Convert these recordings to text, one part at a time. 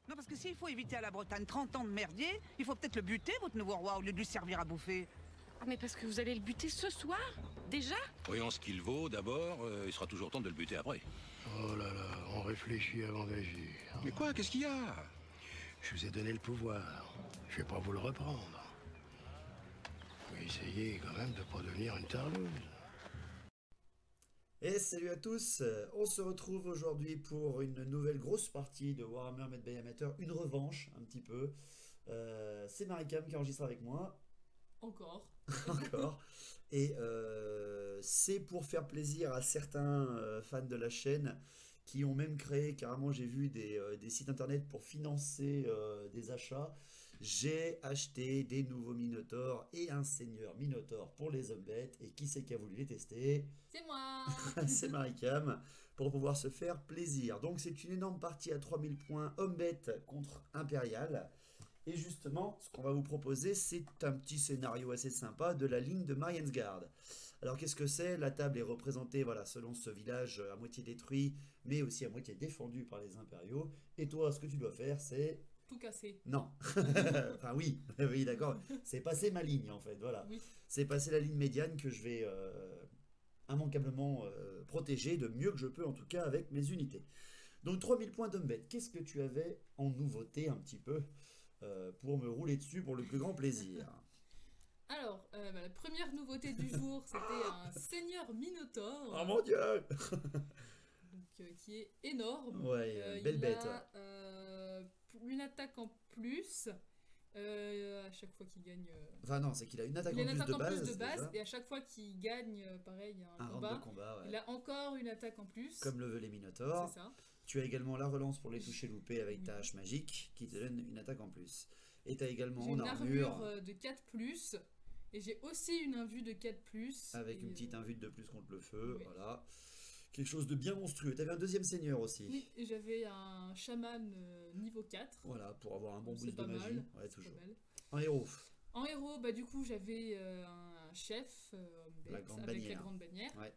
Non, parce que s'il faut éviter à la Bretagne 30 ans de merdier, il faut peut-être le buter, votre nouveau roi, au lieu de lui servir à bouffer. Ah, mais parce que vous allez le buter ce soir? Déjà? Voyons ce qu'il vaut d'abord, il sera toujours temps de le buter après. Oh là là, on réfléchit avant d'agir. Mais quoi, qu'est-ce qu'il y a? Je vous ai donné le pouvoir. Je vais pas vous le reprendre. Faut essayer quand même de pas devenir une tarlouse. Et salut à tous, on se retrouve aujourd'hui pour une nouvelle grosse partie de Warhammer Made by Amateur, une revanche un petit peu. C'est Maricam qui enregistre avec moi. Encore. Encore. Et c'est pour faire plaisir à certains fans de la chaîne qui ont même créé, carrément j'ai vu des sites internet pour financer des achats. J'ai acheté des nouveaux Minotaurs et un seigneur Minotaur pour les hommes bêtes. Et qui c'est qui a voulu les tester? C'est moi. C'est Maricam, pour pouvoir se faire plaisir. Donc c'est une énorme partie à 3000 points, homme bête contre impérial. Et justement, ce qu'on va vous proposer, c'est un petit scénario assez sympa de la ligne de Mariensgard. Alors qu'est-ce que c'est? La table est représentée, voilà, selon ce village à moitié détruit, mais aussi à moitié défendu par les impériaux. Et toi, ce que tu dois faire, c'est... Tout cassé. Non. Enfin oui, oui d'accord. C'est passer ma ligne en fait, voilà. Oui. C'est passer la ligne médiane que je vais immanquablement protéger, de mieux que je peux en tout cas avec mes unités. Donc 3000 points d'homme bête. Qu'est-ce que tu avais en nouveauté un petit peu pour me rouler dessus pour le plus grand plaisir? Alors, la première nouveauté du jour, c'était un seigneur Minotaur. Oh mon dieu! Donc, qui est énorme. Ouais, belle bête. Une attaque en plus. À chaque fois qu'il gagne. Enfin non, c'est qu'il a une attaque Il a en une plus attaque de en base. plus de base, Déjà. et à chaque fois qu'il gagne, pareil, Un round de combat, ouais. il a encore une attaque en plus. Comme le veulent les Minotaurs. C'est ça. Tu as également la relance pour les toucher loupés avec ta hache magique qui te donne une attaque en plus. Et tu as également J'ai en une armure armure de 4+, et j'ai aussi une invue de 4+. avec et, une petite invue de plus contre le feu. oui. Voilà. Quelque chose de bien monstrueux. Tu avais un deuxième seigneur aussi. Oui, et j'avais un chaman niveau 4. Voilà, pour avoir un bon Donc, boost c'est de pas magie. mal, Ouais, c'est toujours. pas mal. En héros. En héros, bah du coup j'avais un chef homme bête, La grande avec bannière. la grande bannière. Ouais.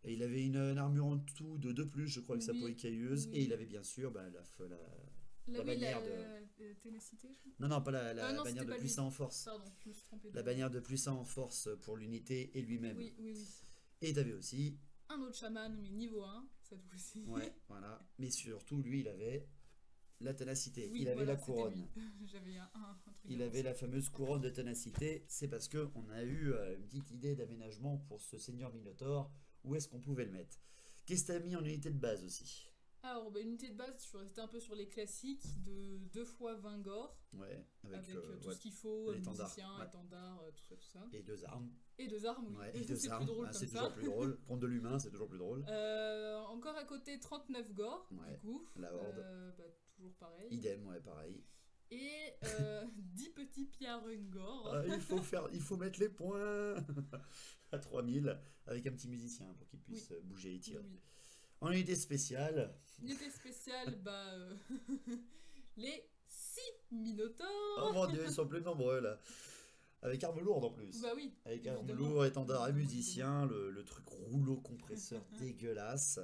Et il avait une armure en tout de 2+, je crois, avec sa Oui, peau écailleuse. oui. Et il avait bien sûr bah, la bannière de... ténacité, je crois. Non, non, pas la Ah non, bannière c'était de pas lui. puissant en force. Pardon, je me suis trompée. La bannière de puissant en force pour l'unité et lui-même. Oui, oui, oui. Et tu avais aussi... Un autre chaman, mais niveau 1, cette fois-ci. Ouais, voilà. Mais surtout, lui, il avait la ténacité. Oui, il avait voilà, la couronne. c'était lui. J'avais un truc. Il avait la fameuse couronne de ténacité. C'est parce qu'on a eu une petite idée d'aménagement pour ce seigneur Minotaur. Où est-ce qu'on pouvait le mettre? Qu'est-ce que tu as mis en unité de base aussi? Alors, bah, unité de base, je suis restée un peu sur les classiques de 2 fois 20 gore. Ouais, Avec tout ouais, ce qu'il faut, l'étendard, musicien, ouais. étendard, tout ça. et 2 armes. Et 2 armes, oui. Ouais, et 2 C'est armes. plus drôle Ah, comme c'est ça. toujours plus drôle. Prendre de l'humain, c'est toujours plus drôle. Encore à côté, 39 gore, Ouais, du coup. la horde. Bah, toujours pareil. Idem, ouais, pareil. Et 10 petits pierres gore. Ah, il faut mettre les points à 3000 avec un petit musicien pour qu'il puisse bouger et tirer. Oui. En unité spéciale, Unité spéciale, bah, les 6 minotaures. oh mon dieu, ils sont plus nombreux là. Avec armes lourdes en plus. Bah oui. Avec armes évidemment. lourdes, étendard et Évidemment, musicien, le truc rouleau compresseur dégueulasse.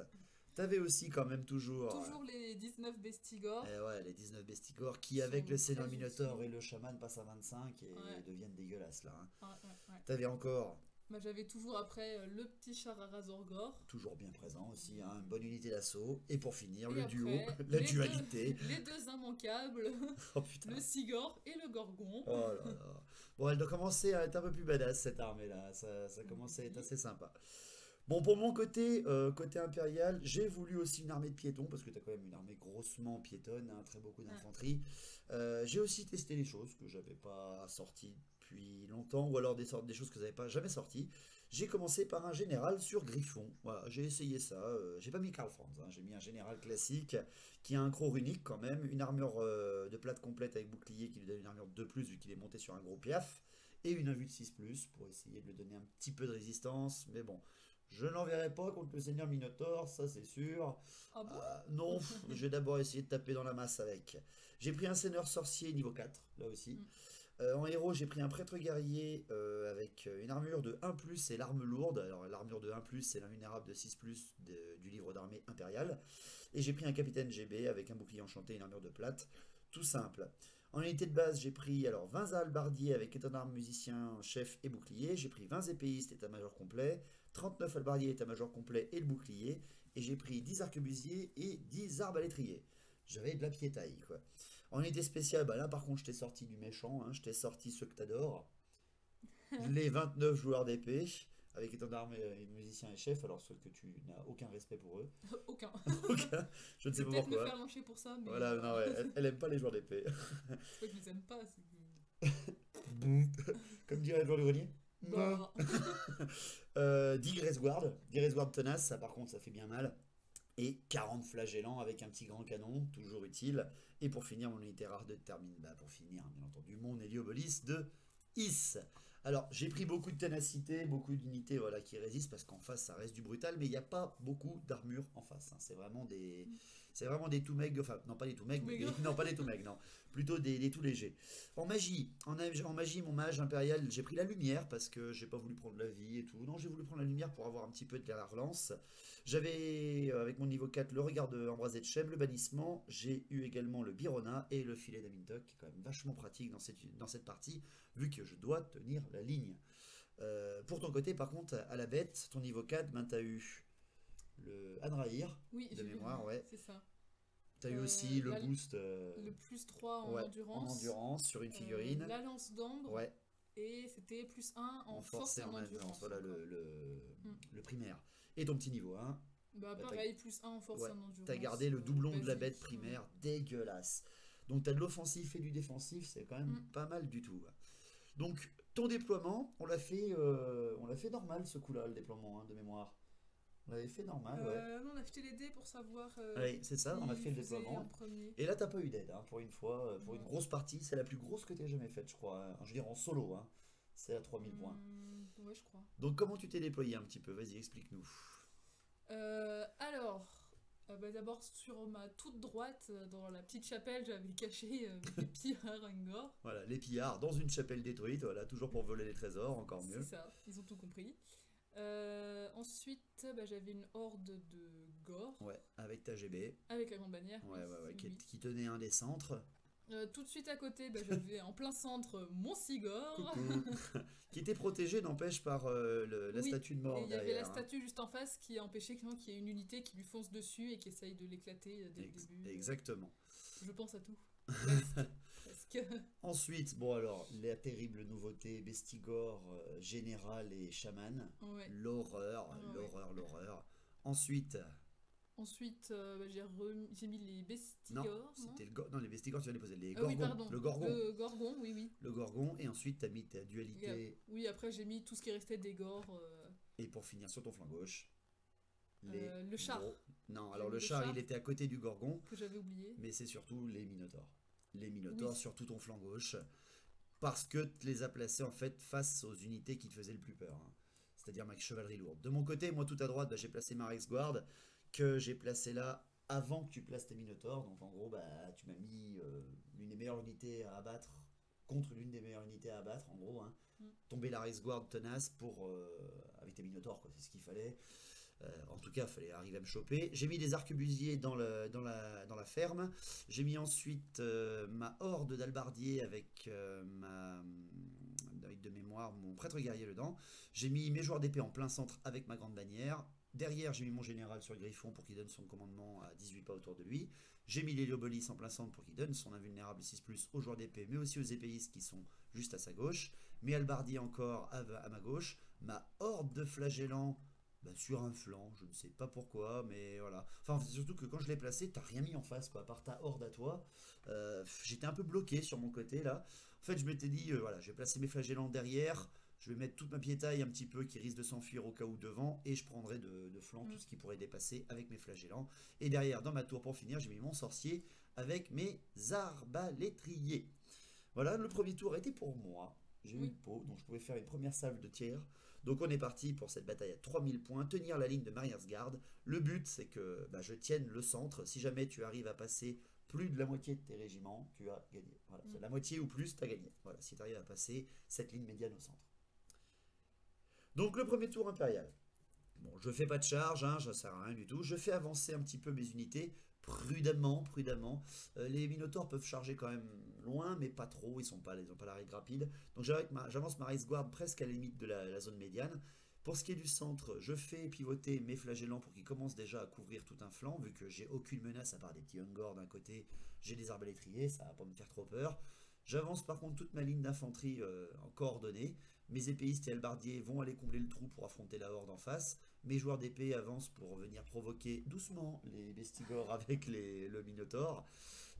T'avais aussi quand même toujours... Toujours les 19 bestigores. Eh ouais, les 19 bestigores qui, avec sont le seigneur très Minotaur utiles. et le chaman, passent à 25 et Ouais. deviennent dégueulasses là. Hein. Ouais. T'avais encore, Bah, j'avais toujours après le petit char à Razorgore. toujours bien présent aussi, hein, une bonne unité d'assaut. Et pour finir, Et le après, duo, la les dualité. Les deux immanquables, Oh putain. le Sigor et le Gorgon. Oh là là. Bon, elle doit commencer à être un peu plus badass cette armée là. Ça commence à être assez sympa. Bon, pour mon côté, côté impérial, j'ai voulu aussi une armée de piétons, parce que tu as quand même une armée grossement piétonne, hein, très beaucoup d'infanterie. J'ai aussi testé les choses que j'avais pas sorties depuis longtemps, ou alors des choses que j'avais pas jamais sorties. J'ai commencé par un général sur Griffon. Voilà, j'ai essayé ça. J'ai pas mis Karl Franz, hein, j'ai mis un général classique qui a un croc runique quand même, une armure de plate complète avec bouclier qui lui donne une armure de 2+, vu qu'il est monté sur un gros piaf, et une invue de 6+, pour essayer de lui donner un petit peu de résistance, mais bon. Je n'enverrai pas contre le seigneur Minotaur, ça c'est sûr. Ah bon Non, je vais d'abord essayer de taper dans la masse avec. J'ai pris un seigneur sorcier niveau 4, là aussi. En héros, j'ai pris un prêtre guerrier avec une armure de 1+, et l'arme lourde. Alors l'armure de 1+, c'est l'invulnérable de 6+, du livre d'armée impérial. Et j'ai pris un capitaine GB avec un bouclier enchanté et une armure de plate. Tout simple. En unité de base, j'ai pris alors 20 halbardiers avec étendard, musicien, chef et bouclier. J'ai pris 20 épéistes, état-major complet. 39 halbardiers, état-major complet et le bouclier. Et j'ai pris 10 arquebusiers et 10 arbalétriers. J'avais de la piétaille, quoi. En unité spéciale, bah là par contre je t'ai sorti du méchant, hein, je t'ai sorti ceux que t'adores. Les 29 joueurs d'épée, avec étendard, musicien et chef, alors ceux que tu n'as aucun respect pour eux. Aucun. Aucun. Je ne sais pas Peut-être me pourquoi. faire lyncher pour ça, mais... Voilà, non, ouais, elle aime pas les joueurs d'épée. C'est pas que je les aime pas, c'est que... Comme dirait le joueur du grenier. Bah... 10 Grace-Guard tenace, ça par contre ça fait bien mal. Et 40 flagellants avec un petit grand canon, toujours utile. Et pour finir, mon unité rare termine, pour finir, bien entendu, mon Héliobolis de Is. Alors, j'ai pris beaucoup de ténacité, beaucoup d'unités voilà, qui résistent, parce qu'en face, ça reste du brutal, mais il n'y a pas beaucoup d'armure en face. Hein. C'est vraiment des tout mecs, enfin, non, pas des tout mecs, non, pas des tout mecs, non. Plutôt des tout légers. En magie, mon mage impérial, j'ai pris la lumière, parce que j'ai pas voulu prendre la vie et tout. Non, j'ai voulu prendre la lumière pour avoir un petit peu de la relance. J'avais, avec mon niveau 4, le regard de Embrasé de Chem, le bannissement. J'ai eu également le Birona et le filet d'Amintok, qui est quand même vachement pratique dans cette partie, vu que je dois tenir la ligne. Pour ton côté, par contre, à la bête, ton niveau 4, ben, t'as eu le Adrahir, oui, de mémoire, ouais. C'est ça. T'as eu aussi le boost... le plus 3 en ouais, endurance. En endurance, sur une figurine. La lance d'ambre. Ouais. Et c'était plus 1 en force et en endurance. Voilà le primaire. Et ton petit niveau 1. Bah pareil, plus 1 en force et en endurance. T'as gardé le doublon de la basique, bête primaire, dégueulasse. Donc t'as de l'offensif et du défensif, c'est quand même pas mal du tout. Donc ton déploiement, on l'a fait normal ce coup-là, le déploiement de mémoire. On l'avait fait normal, ouais. On a acheté les dés pour savoir. Oui, c'est ça, on a fait le déploiement. Et là, t'as pas eu d'aide, hein, pour une fois, pour une grosse partie. C'est la plus grosse que t'aies jamais faite, je crois. Hein. Je veux dire, en solo, hein. C'est à 3000 points. Ouais, je crois. Donc, comment tu t'es déployé un petit peu? Vas-y, explique-nous. Alors, d'abord, sur ma toute droite, dans la petite chapelle, j'avais caché mes pillards Angor. Voilà, les pillards dans une chapelle détruite, voilà, toujours pour voler les trésors, encore mieux. C'est ça, ils ont tout compris. Ensuite, j'avais une horde de Gore. Ouais, avec ta GB. Avec la grande bannière. Ouais, qui tenait un des centres. Tout de suite à côté, j'avais en plein centre mon Sigor. Qui était protégé, n'empêche, par la statue de mort. Il y avait la statue juste en face qui a empêché qu'il y ait une unité qui lui fonce dessus et qui essaye de l'éclater dès le début. Exactement. Je pense à tout. Ensuite, bon alors, la terrible nouveauté, Bestigor, général et chaman. Ouais. L'horreur. Ensuite, j'ai mis les Bestigors. Non, les Bestigors, tu viens de les poser. Les Gorgons. Oui, pardon. Le Gorgon. Le Gorgon, oui. Le Gorgon, et ensuite, tu as mis ta dualité. Oui, après, j'ai mis tout ce qui restait des Gors. Et pour finir, sur ton flanc gauche, le char. Non, alors le char, il était à côté du Gorgon. Que j'avais oublié. Mais c'est surtout les Minotaures. Les Minotaures sur tout ton flanc gauche. Parce que tu les as placés en fait face aux unités qui te faisaient le plus peur. Hein. C'est-à-dire ma chevalerie lourde. De mon côté, moi tout à droite, j'ai placé ma Rexguard. Que j'ai placé là avant que tu places tes Minotaures. Donc en gros, tu m'as mis l'une des meilleures unités à abattre contre l'une des meilleures unités à abattre, en gros. Hein. Tomber la Rexguard tenace avec tes Minotaures, quoi. C'est ce qu'il fallait. En tout cas, il fallait arriver à me choper. J'ai mis des arquebusiers dans la ferme. J'ai mis ensuite ma horde d'albardiers avec de mémoire mon prêtre guerrier dedans. J'ai mis mes joueurs d'épée en plein centre avec ma grande bannière. Derrière, j'ai mis mon général sur Griffon pour qu'il donne son commandement à 18 pas autour de lui. J'ai mis l'Héliobolis en plein centre pour qu'il donne son invulnérable 6+, aux joueurs d'épée, mais aussi aux épéistes qui sont juste à sa gauche. Mes halbardiers encore à ma gauche. Ma horde de flagellants sur un flanc, je ne sais pas pourquoi, mais voilà. Enfin, surtout que quand je l'ai placé, t'as rien mis en face, quoi, à part ta horde à toi. J'étais un peu bloqué sur mon côté, là. En fait, je m'étais dit, voilà, je vais placer mes flagellants derrière, je vais mettre toute ma piétaille un petit peu qui risque de s'enfuir au cas où devant, et je prendrai de flanc tout ce qui pourrait dépasser avec mes flagellants. Et derrière, dans ma tour, pour finir, j'ai mis mon sorcier avec mes arbalétriers. Voilà, le premier tour a été pour moi. J'ai eu une peau, donc je pouvais faire une première salve de tir. Donc on est parti pour cette bataille à 3000 points, tenir la ligne de Mariersguard. Le but c'est que je tienne le centre. Si jamais tu arrives à passer plus de la moitié de tes régiments, tu as gagné. Voilà, c'est la moitié ou plus, tu as gagné. Voilà, si tu arrives à passer cette ligne médiane au centre. Donc le premier tour impérial. Bon, je fais pas de charge, hein, ça sert à rien du tout. Je fais avancer un petit peu mes unités, prudemment. Les Minotaures peuvent charger quand même loin, mais pas trop, ils n'ont pas la règle rapide. Donc j'avance ma Race Guard presque à la limite de la zone médiane. Pour ce qui est du centre, je fais pivoter mes flagellants pour qu'ils commencent déjà à couvrir tout un flanc, vu que j'ai aucune menace à part des petits Ungor d'un côté, j'ai des arbalétriers, ça va pas me faire trop peur. J'avance par contre toute ma ligne d'infanterie en coordonnées. Mes épéistes et halbardiers vont aller combler le trou pour affronter la horde en face. Mes joueurs d'épée avancent pour venir provoquer doucement les bestigors avec le Minotaure.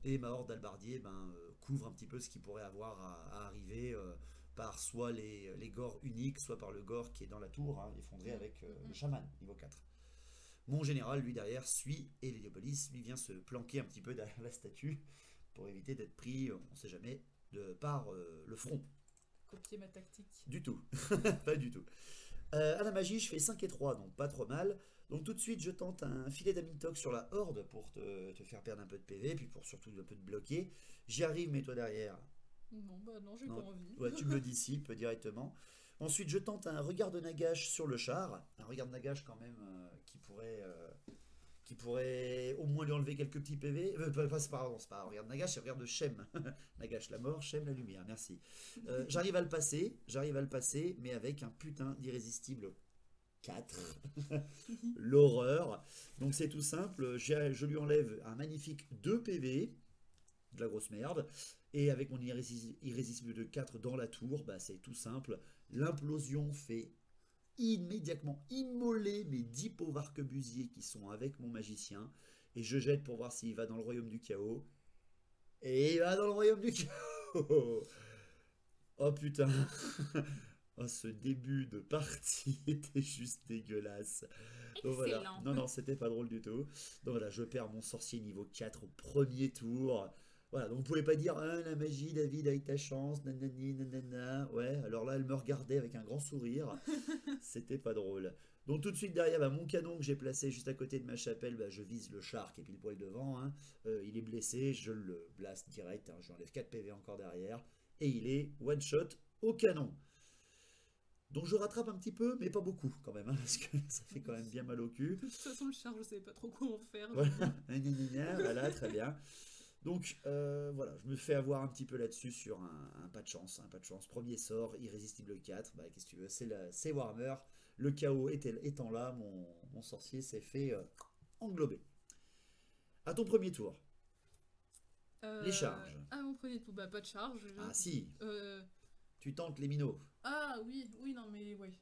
Et ma horde d'halbardiers couvre un petit peu ce qui pourrait avoir à arriver par soit les gores uniques, soit par le gore qui est dans la tour, hein, effondré avec le chaman, niveau 4. Mon général, lui, derrière, suit, et l'Héliopolis, lui, vient se planquer un petit peu derrière la statue pour éviter d'être pris, on ne sait jamais, par le front. Copier ma tactique. Du tout, pas du tout. À la magie, je fais 5 et 3, donc pas trop mal. Donc tout de suite, je tente un filet d'Amintox sur la horde pour te faire perdre un peu de PV, puis pour surtout un peu de bloquer. J'y arrive, mais toi derrière. Non, bah non, j'ai pas envie. Ouais, tu me le dissipes directement. Ensuite, je tente un regard de Nagash sur le char. Un regard de Nagash quand même qui pourrait au moins lui enlever quelques petits PV. C'est pas un regard de Nagash, c'est un regard de Shem. Nagash la mort, Shem la lumière, merci. J'arrive à le passer, mais avec un putain d'irrésistible 4. L'horreur. Donc c'est tout simple, je lui enlève un magnifique 2 PV, de la grosse merde, et avec mon irrésistible de 4 dans la tour, c'est tout simple. L'implosion fait immédiatement immoler mes 10 pauvres arquebusiers qui sont avec mon magicien, et je jette pour voir s'il va dans le royaume du chaos. Et il va dans le royaume du chaos. Oh putain. Oh, ce début de partie était juste dégueulasse. Donc, voilà. Non, c'était pas drôle du tout. Donc voilà, je perds mon sorcier niveau 4 au premier tour. Voilà, donc vous pouvez pas dire ah, la magie, David, avec ta chance, nanani, nanana. Ouais, alors là, elle me regardait avec un grand sourire. C'était pas drôle. Donc tout de suite derrière, mon canon que j'ai placé juste à côté de ma chapelle, je vise le char qui est pile poil devant. Hein. Il est blessé, je le blast direct. Hein. Je lui enlève 4 PV encore derrière. Et il est one shot au canon. Donc je rattrape un petit peu, mais pas beaucoup quand même, hein, parce que ça fait quand même bien mal au cul. De toute façon, le char, je savais pas trop quoi en faire. Voilà, très bien. Donc voilà, je me fais avoir un petit peu là-dessus sur un pas de chance. Premier sort, irrésistible 4. Qu'est-ce que tu veux, c'est Warhammer. Le chaos étant là, mon sorcier s'est fait englober. À ton premier tour. Les charges. Ah, mon premier tour, pas de charge. Ah si. Tu tentes les minots. Ah oui, non mais ouais.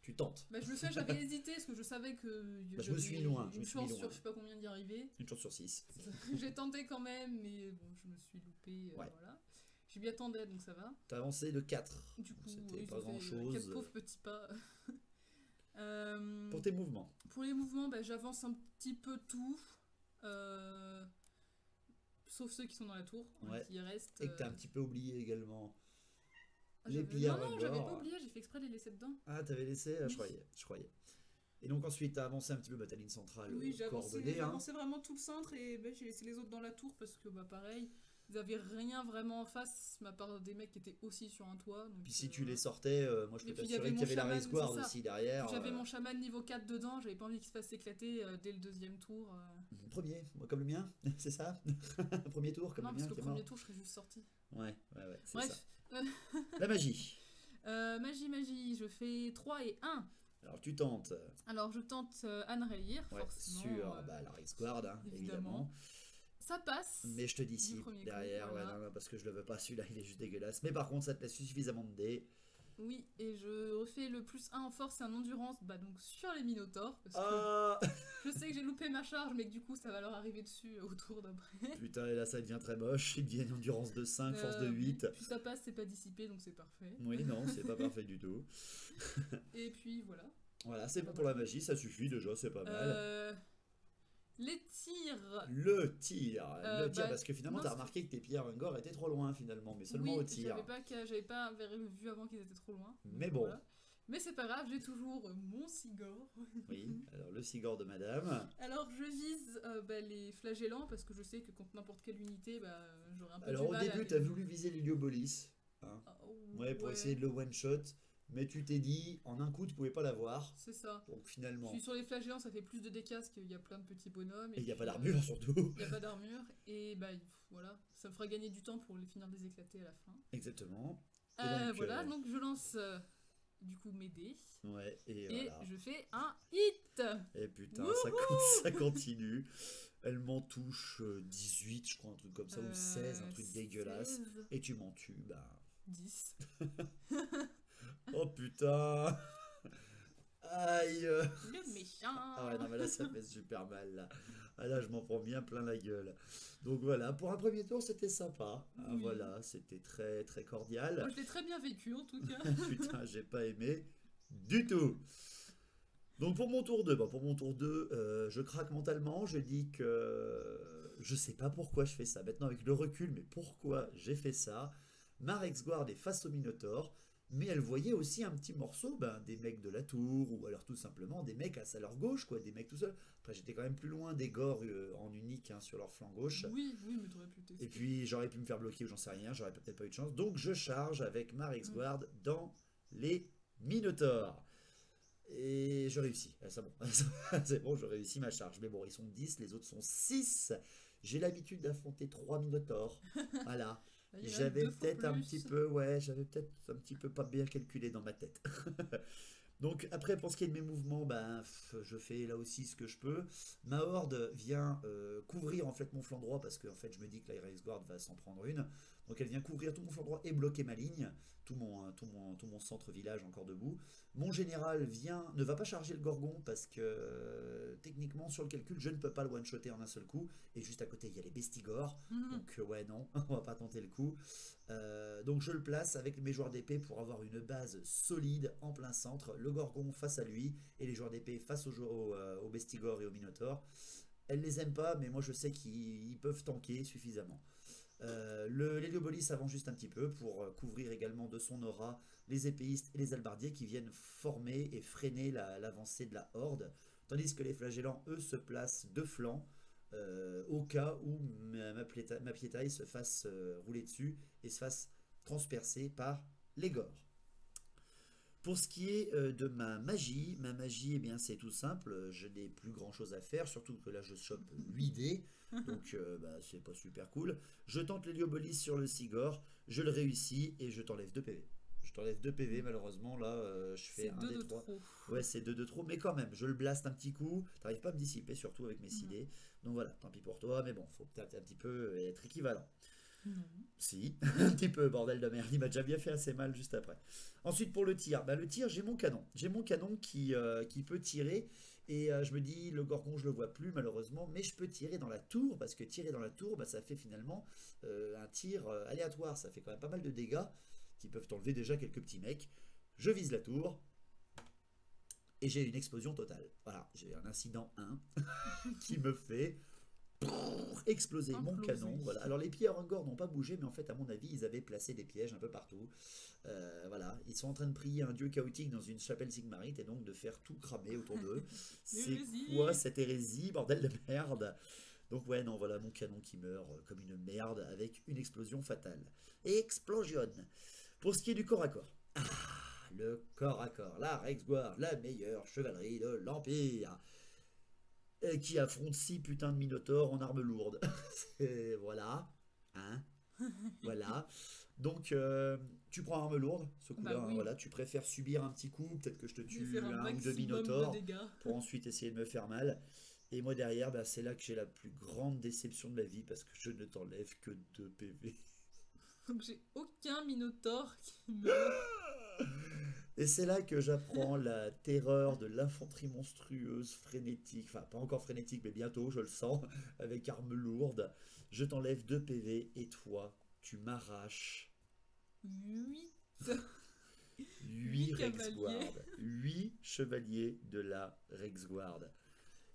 Tu tentes. Je le sais, j'avais hésité parce que je savais que je me suis mis loin. Une chance sur je sais pas combien d'y arriver. Une chance sur 6. J'ai tenté quand même, mais bon, je me suis loupé. Ouais. Voilà. J'ai bien tenté, donc ça va. T'as avancé de 4. Du coup, c'était pas grand chose. 4 pauvres petits pas. Pour tes mouvements. Pour les mouvements, j'avance un petit peu tout. Sauf ceux qui sont dans la tour, qui restent. Et que t'as un petit peu oublié également. Les pillards. Non, j'avais pas oublié, j'ai fait exprès de les laisser dedans. Ah, t'avais laissé oui. Je croyais. Et donc ensuite, t'as avancé un petit peu ta ligne centrale. Oui, j'ai avancé vraiment tout le centre et j'ai laissé les autres dans la tour parce que pareil, ils avaient rien vraiment en face, à part des mecs qui étaient aussi sur un toit. Donc, puis si tu les sortais, moi je peux t'assurer qu'il y avait la Race Guard aussi derrière. J'avais mon chaman niveau 4 dedans, j'avais pas envie qu'il se fasse éclater dès le deuxième tour. Premier, comme le mien, c'est ça. Premier tour, comme le mien. Non, parce que le premier tour, je serais juste sorti. Ouais, c'est bref. Ça. La magie. Magie, je fais 3 et 1. Alors tu tentes. Alors je tente Anne Rayir, forcément. Sur la Race Guard, hein, évidemment. Ça passe. Mais je te dis si derrière, non, parce que je le veux pas, celui-là il est juste dégueulasse. Mais par contre, ça te laisse suffisamment de dés. Oui, et je refais le plus 1 en force et en endurance, donc sur les Minotaures, parce que je sais que j'ai loupé ma charge, mais que du coup ça va leur arriver dessus au tour d'après. Putain, et là ça devient très moche, il devient une endurance de 5, force de 8. Puis ça passe, c'est pas dissipé, donc c'est parfait. Oui, non, c'est pas parfait du tout. Et puis voilà. Voilà, c'est bon pour la magie, ça suffit déjà, c'est pas mal. Les tirs. Le tir, parce que finalement t'as remarqué que tes pierres Ungor étaient trop loin finalement, mais seulement au tir. J'avais pas vu avant qu'ils étaient trop loin. Mais bon. Voilà. Mais c'est pas grave, j'ai toujours mon cigare. Oui, alors le cigare de madame. Alors je vise les flagellants parce que je sais que contre n'importe quelle unité, j'aurai un peu Alors du au mal début, à tu as les- voulu viser l'héliobolis. Hein. Ah, Ouais, pour essayer de le one-shot. Mais tu t'es dit, en un coup, tu pouvais pas l'avoir. C'est ça. Donc Je finalement. suis sur les flagellants, ça fait plus de dégâts parce qu'il y a plein de petits bonhommes. Et il n'y a puis, pas d'armure surtout. Il n'y a pas d'armure. Et voilà, ça me fera gagner du temps pour les finir de les éclater à la fin. Exactement. Et donc, Voilà, donc je lance du coup mes dés. Ouais, et Et voilà. je fais un hit. Et putain, Wouhou ça continue. Elle m'en touche 18, je crois, un truc comme ça, ou 16, un truc dégueulasse. 16, Et tu m'en tues, 10. Oh putain. Aïe. Le méchant. Ah ouais, non, mais là, ça fait super mal, là. Ah là, je m'en prends bien plein la gueule. Donc voilà, pour un premier tour, c'était sympa. Ah, Oui. voilà, c'était très, très cordial. Moi, je l'ai très bien vécu en tout cas. Putain, j'ai pas aimé du tout. Donc pour mon tour 2, je craque mentalement, je dis que je sais pas pourquoi je fais ça. Maintenant avec le recul, mais pourquoi j'ai fait ça? Ma Rexguard est face au Minotaur, mais elle voyait aussi un petit morceau des mecs de la tour, ou alors tout simplement des mecs à leur gauche, quoi, des mecs tout seuls. Après j'étais quand même plus loin des Gors en unique sur leur flanc gauche. Oui, mais t'aurais pu tester. Et puis j'aurais pu me faire bloquer ou j'en sais rien, j'aurais peut-être pas eu de chance. Donc je charge avec ma Rexguard dans les Minotaurs. Et je réussis. C'est bon. C'est bon, je réussis ma charge. Mais bon, ils sont 10, les autres sont 6. J'ai l'habitude d'affronter 3 Minotaurs. Voilà. Là, il y en a J'avais 2 fois peut-être un plus. petit peu pas bien calculé dans ma tête. Donc après, pour ce qui est de mes mouvements, je fais là aussi ce que je peux. Ma horde vient couvrir en fait mon flanc droit parce que en fait je me dis que la Race Guard va s'en prendre une. Donc elle vient couvrir tout mon flanc droit et bloquer ma ligne, tout mon centre-village encore debout. Mon général ne va pas charger le Gorgon parce que techniquement sur le calcul je ne peux pas le one-shotter en un seul coup. Et juste à côté il y a les Bestigors. Donc ouais non, on va pas tenter le coup. Donc je le place avec mes joueurs d'épée pour avoir une base solide en plein centre. Le Gorgon face à lui et les joueurs d'épée face aux Bestigors et aux Minotaurs. Elle les aime pas, mais moi je sais qu'ils peuvent tanker suffisamment. L'Héliobolis avance juste un petit peu pour couvrir également de son aura les épéistes et les albardiers qui viennent former et freiner l'avancée de la horde, tandis que les flagellants eux se placent de flanc au cas où ma piétaille se fasse rouler dessus et se fasse transpercer par les gores. Pour ce qui est de ma magie, eh bien c'est tout simple, je n'ai plus grand chose à faire, surtout que là je chope 8 dés, donc c'est pas super cool. Je tente l'héliobolis sur le Sigor, je le réussis et je t'enlève 2 PV. Je t'enlève 2 PV malheureusement, là je fais 1 des 3. Trop. Ouais, c'est 2 de trop, mais quand même, je le blast un petit coup, t'arrives pas à me dissiper, surtout avec mes 6 dés. Donc voilà, tant pis pour toi, mais bon, faut peut-être un petit peu être équivalent. Non. Si, un petit peu, bordel de merde, il m'a déjà bien fait assez mal juste après. Ensuite pour le tir, le tir j'ai mon canon. J'ai mon canon qui peut tirer et je me dis le Gorgon je le vois plus malheureusement, mais je peux tirer dans la tour parce que tirer dans la tour ça fait finalement un tir aléatoire, ça fait quand même pas mal de dégâts qui peuvent enlever déjà quelques petits mecs. Je vise la tour et j'ai une explosion totale. Voilà, j'ai un incident 1 qui me fait exploser mon canon. Voilà. Alors les pierres encore n'ont pas bougé, mais en fait à mon avis ils avaient placé des pièges un peu partout. Voilà, ils sont en train de prier un dieu chaotique dans une chapelle sigmarite et donc de faire tout cramer autour d'eux. C'est quoi cette hérésie, bordel de merde? Donc ouais non voilà mon canon qui meurt comme une merde avec une explosion fatale. Explosion. Pour ce qui est du corps à corps. Le corps à corps, la Rexguard, la meilleure chevalerie de l'Empire. Qui affronte 6 putains de minotaures en armes lourdes. Voilà. Hein. Voilà. Donc, tu prends arme lourde, ce coup-là. Oui. Voilà, tu préfères subir un petit coup, peut-être que je te tue un ou 2 maximum minotaures de dégâts. pour ensuite essayer de me faire mal. Et moi derrière, c'est là que j'ai la plus grande déception de ma vie parce que je ne t'enlève que 2 PV. Donc j'ai aucun minotaure qui meurt. Et c'est là que j'apprends la terreur de l'infanterie monstrueuse, frénétique, enfin pas encore frénétique, mais bientôt, je le sens, avec armes lourdes. Je t'enlève 2 PV et toi, tu m'arraches 8 Rexguard, 8 chevaliers de la Rexguard.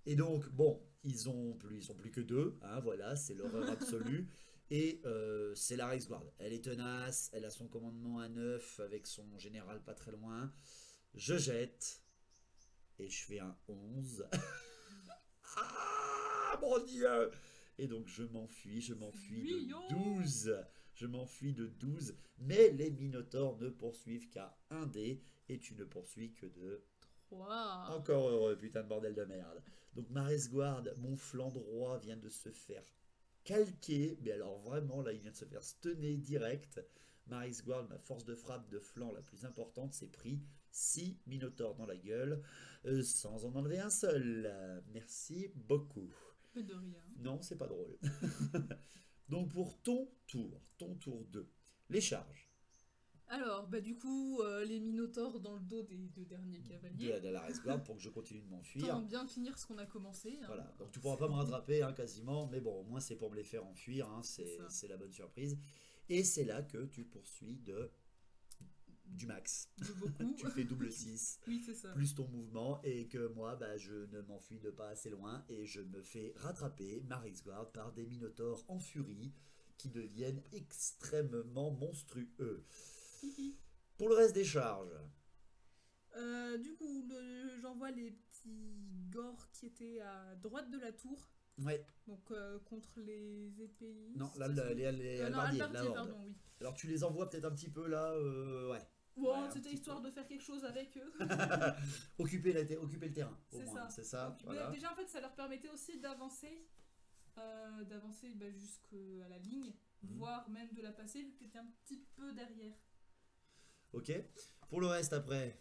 Et donc, bon, ils sont plus que 2, hein, voilà, c'est l'horreur absolue. Et c'est la Rexguard. Elle est tenace, elle a son commandement à 9 avec son général pas très loin. Je jette. Et je fais un 11. Ah, mon Dieu! Et donc je m'enfuis Mignon. de 12. Je m'enfuis de 12. Mais les Minotaures ne poursuivent qu'à 1 dé. Et tu ne poursuis que de... 3. Encore heureux, putain de bordel de merde. Donc Maresguard, mon flanc droit vient de se faire calquer. Mais alors vraiment, là, il vient de se faire stunner direct. Maresguard, ma force de frappe de flanc la plus importante, s'est pris 6 Minotaures dans la gueule. Sans en enlever un seul. Merci beaucoup. De rien. Non, c'est pas drôle. Donc pour ton tour 2, les charges. Alors, bah du coup, les Minotaures dans le dos des 2 derniers cavaliers. De la Maresguard pour que je continue de m'enfuir. Tant bien finir ce qu'on a commencé. Hein. Voilà, donc tu pourras pas me rattraper hein, quasiment, mais bon, au moins c'est pour me les faire enfuir, hein, C'est ça. c'est la bonne surprise. Et c'est là que tu poursuis du max. De beaucoup. Tu fais double 6, Oui, c'est ça. plus ton mouvement, et que moi, bah, je ne m'enfuis de pas assez loin, et je me fais rattraper, Maresguard, par des Minotaures en furie, qui deviennent extrêmement monstrueux. Pour le reste des charges, Du coup, j'envoie les petits gores qui étaient à droite de la tour. ouais, Donc contre les épéistes. non, là, c'est ça les non, halbardiers, halbardiers, la horde. pardon, oui. Alors tu les envoies peut-être un petit peu là, ouais. Bon, Ouais, un c'était petit histoire peu. de faire quelque chose avec eux. occuper le terrain, au C'est moins, ça. c'est ça. Donc, Voilà. déjà, en fait, ça leur permettait aussi d'avancer. Bah, jusqu'à la ligne, voire même de la passer, vu que tu étais un petit peu derrière. Ok. Pour le reste après,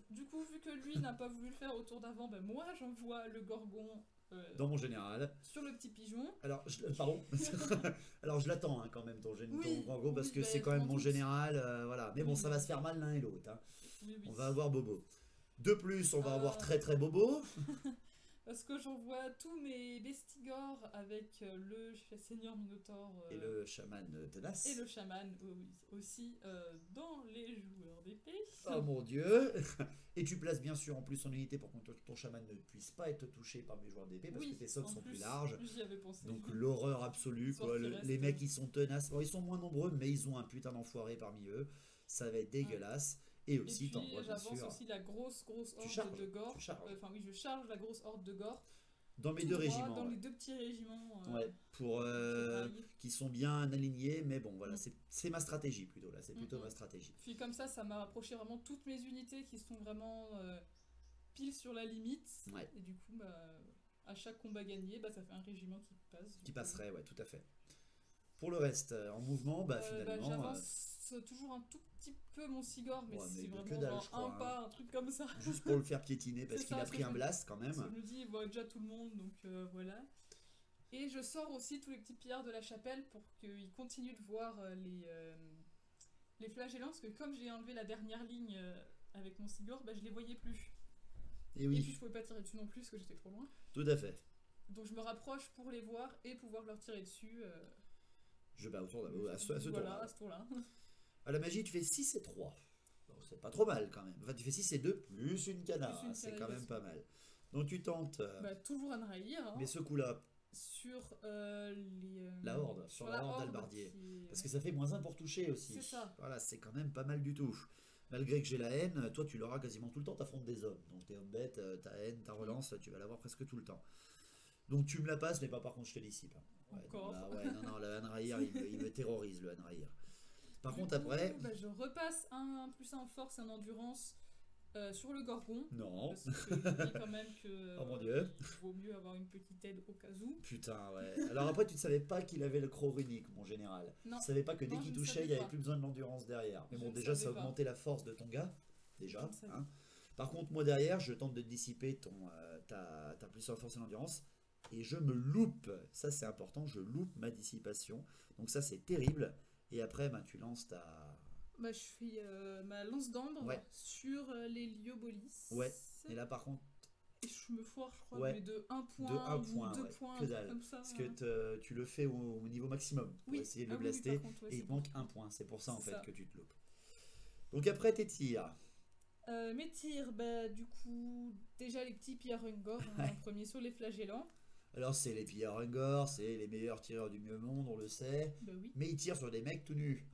Du coup, vu que lui n'a pas voulu le faire au tour d'avant, bah, moi j'envoie le gorgon dans mon général. sur le petit pigeon. Alors, pardon. Alors je l'attends hein, quand même ton Oui, grand gros parce oui, que bah, c'est quand je même m'en mon doute. général, voilà. Mais bon, Oui, ça va se faire mal l'un et l'autre. Hein. Oui, oui. On va avoir Bobo. De plus, on va avoir Euh, très très Bobo. Parce que j'envoie tous mes bestigores avec le seigneur Minotaure Et le chaman tenace. et le chaman oui, aussi dans les joueurs d'épée. Oh mon dieu. Et tu places bien sûr en plus son unité pour que ton chaman ne puisse pas être touché par mes joueurs d'épée parce Oui, que tes socs en sont plus, plus larges. J'y avais pensé. Donc l'horreur absolue, Sauf quoi. qu'il reste- Les mecs ils sont tenaces. Bon, ils sont moins nombreux, mais ils ont un putain d'enfoiré parmi eux. Ça va être dégueulasse. Et Et aussi, puis t'envoies bien j'avance sûr aussi la grosse horde charges, de gore. tu charges. Enfin oui, je charge la grosse horde de gore. dans mes tout deux droit régiments. Dans Ouais. les 2 petits régiments. Ouais, pour rails. qui sont bien alignés, mais bon, voilà, Mm. c'est ma stratégie plutôt là. C'est plutôt Mm, mm. ma stratégie. Puis comme ça m'a rapproché vraiment toutes mes unités qui sont vraiment pile sur la limite. Ouais. Et du coup, bah, à chaque combat gagné, bah, ça fait un régiment qui passe. Qui passerait, ouais, tout à fait. Pour le reste, en mouvement, bah finalement. J'avance toujours un tout petit peu mon Sigor, mais Ouais, mais c'est de vraiment que dalle, genre je crois, un hein. pas, un truc comme ça. Juste pour le faire piétiner parce C'est qu'il ça, a parce pris que un je- blast quand même. Je me dis, il voit déjà tout le monde, donc voilà. Et je sors aussi tous les petits pillards de la chapelle pour qu'ils continuent de voir les flagellants, parce que comme j'ai enlevé la dernière ligne avec mon Sigor, bah, je les voyais plus. Et Et puis oui, je pouvais pas tirer dessus non plus, parce que j'étais trop loin. tout à fait. Donc je me rapproche pour les voir et pouvoir leur tirer dessus. Je bats autour à ce voilà, tour-là. à ce tour-là. À la magie, tu fais 6 et 3. Donc c'est pas trop mal quand même. Enfin, tu fais 6 et 2 plus une canard. Plus une C'est quand canaille même aussi. pas mal. Donc tu tentes. Bah, toujours à Nraïr, hein, Mais ce coup-là, sur la horde, sur sur la horde d'Albardier. qui est- parce que ça fait -1 pour toucher aussi. C'est ça. Voilà, c'est quand même pas mal du tout. Malgré que j'ai la haine, toi tu l'auras quasiment tout le temps, t'affrontes des hommes. Donc tes hommes bêtes, ta haine, ta relance, tu vas l'avoir presque tout le temps. Donc tu me la passes, mais pas par contre je te dissipe. Ouais, Encore. donc là, ouais, non, le Hanraïr, il me terrorise le Hanraïr. Par Du contre coup, après, bah, je repasse un +1 en force et en endurance sur le Gorgon. non. Parce que je dis quand même que Oh mon Dieu. il vaut mieux avoir une petite aide au cas où. Putain, ouais. Alors après, tu ne savais pas qu'il avait le croc runique, mon général. Non. Tu savais pas que dès Non, qu'il je ne touchait, il savais n'y avait pas. plus besoin de l'endurance derrière. Mais Je bon, ne déjà, ça savais pas. augmentait la force de ton gars. Déjà. Je ne savais Hein. Par contre, moi derrière, je tente de dissiper ta plus en force et l'endurance. Et je me loupe. Ça, c'est important. Je loupe ma dissipation. Donc ça, c'est terrible. Et après, ben, tu lances ta... Bah, je fais ma lance d'ambre Ouais. sur les Liobolis. Ouais. Et là, par contre, Et je me foire, je crois, Ouais. mais de 1 point, De un ou point, 2 ouais. points, Que un truc dalle. comme ça. parce que tu le fais au niveau maximum pour Oui. essayer de Ah le oui, oui, blaster. par contre, ouais, Et c'est il te bon. manque un point. C'est pour ça, en C'est fait, ça. que tu te loupes. Donc après, tes tirs. Mes tirs, bah, du coup, déjà les petits Piarungor, Ouais. en premier sur les flagellants. Alors, c'est les pilleurs Ungor, c'est les meilleurs tireurs du mieux monde, on le sait. Bah oui. Mais ils tirent sur des mecs tout nus.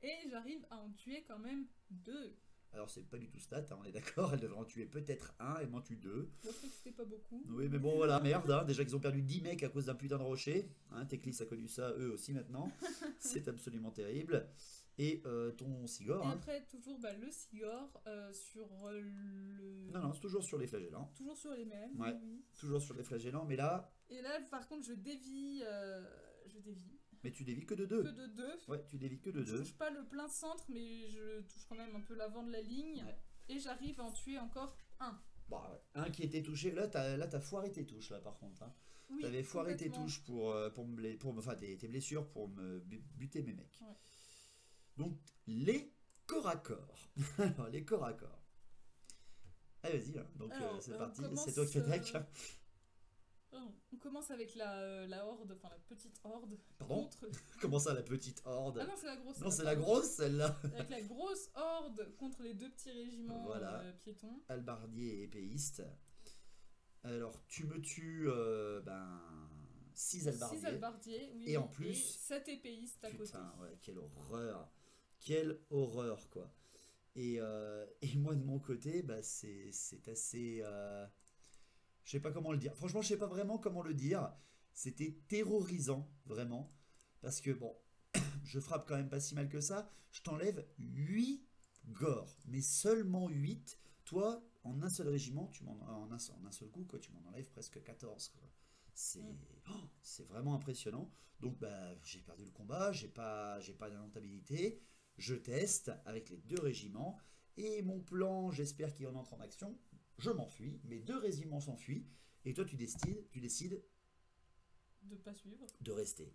Et j'arrive à en tuer quand même 2. Alors c'est pas du tout stat, hein, on est d'accord, elle devrait en tuer peut-être un, elle m'en tue 2. Moi je sais que c'était pas beaucoup. Oui mais bon voilà, merde, hein. Déjà qu'ils ont perdu 10 mecs à cause d'un putain de rocher. Hein, Teclis a connu ça, eux aussi maintenant. C'est absolument terrible. Et ton Sigor, Et hein. après, toujours le Sigor sur le. Non, c'est toujours sur les flagellants. Toujours sur les mêmes. Ouais. Oui. Toujours sur les flagellants, mais là, Et là, par contre, je dévie. mais tu dévis que de 2. Que de 2. Ouais, tu dévis que de Je 2. touche pas le plein centre, mais je touche quand même un peu l'avant de la ligne. Ouais. Et j'arrive à en tuer encore un. Bah, ouais. Un qui était touché, là t'as foiré tes touches là par contre. Hein. Oui, T'avais foiré tes complètement. touches enfin tes blessures pour me buter mes mecs. Ouais. Donc les corps à corps. Alors les corps à corps. Allez vas-y, hein. Donc Alors, c'est on parti, commence, c'est toi qui fais deck. On commence avec la horde, enfin la petite horde. Pardon. Contre... Comment ça la petite horde? Ah non, c'est la grosse. Non, c'est la grosse celle-là. Avec la grosse horde contre les 2 petits régiments Voilà. piétons. Albardier et épéiste. Alors tu me tues 6 albardiers. 6 albardiers, oui. Et en plus- 7 épéistes à côté. Putain, ouais, quelle horreur. Quelle horreur, quoi. Et moi, de mon côté, c'est assez... je sais pas comment le dire. Franchement, je sais pas vraiment comment le dire. C'était terrorisant, vraiment. Parce que, bon, je frappe quand même pas si mal que ça. Je t'enlève 8 gores. Mais seulement 8. Toi, en un seul régiment, en un seul coup, quoi, tu m'en enlèves presque 14, quoi. C'est vraiment impressionnant. Donc j'ai perdu le combat, j'ai pas d'inrentabilité. Je teste avec les 2 régiments et mon plan, j'espère qu'il en entre en action. Je m'enfuis, mes 2 régiments s'enfuient et toi tu décides De pas suivre. de rester.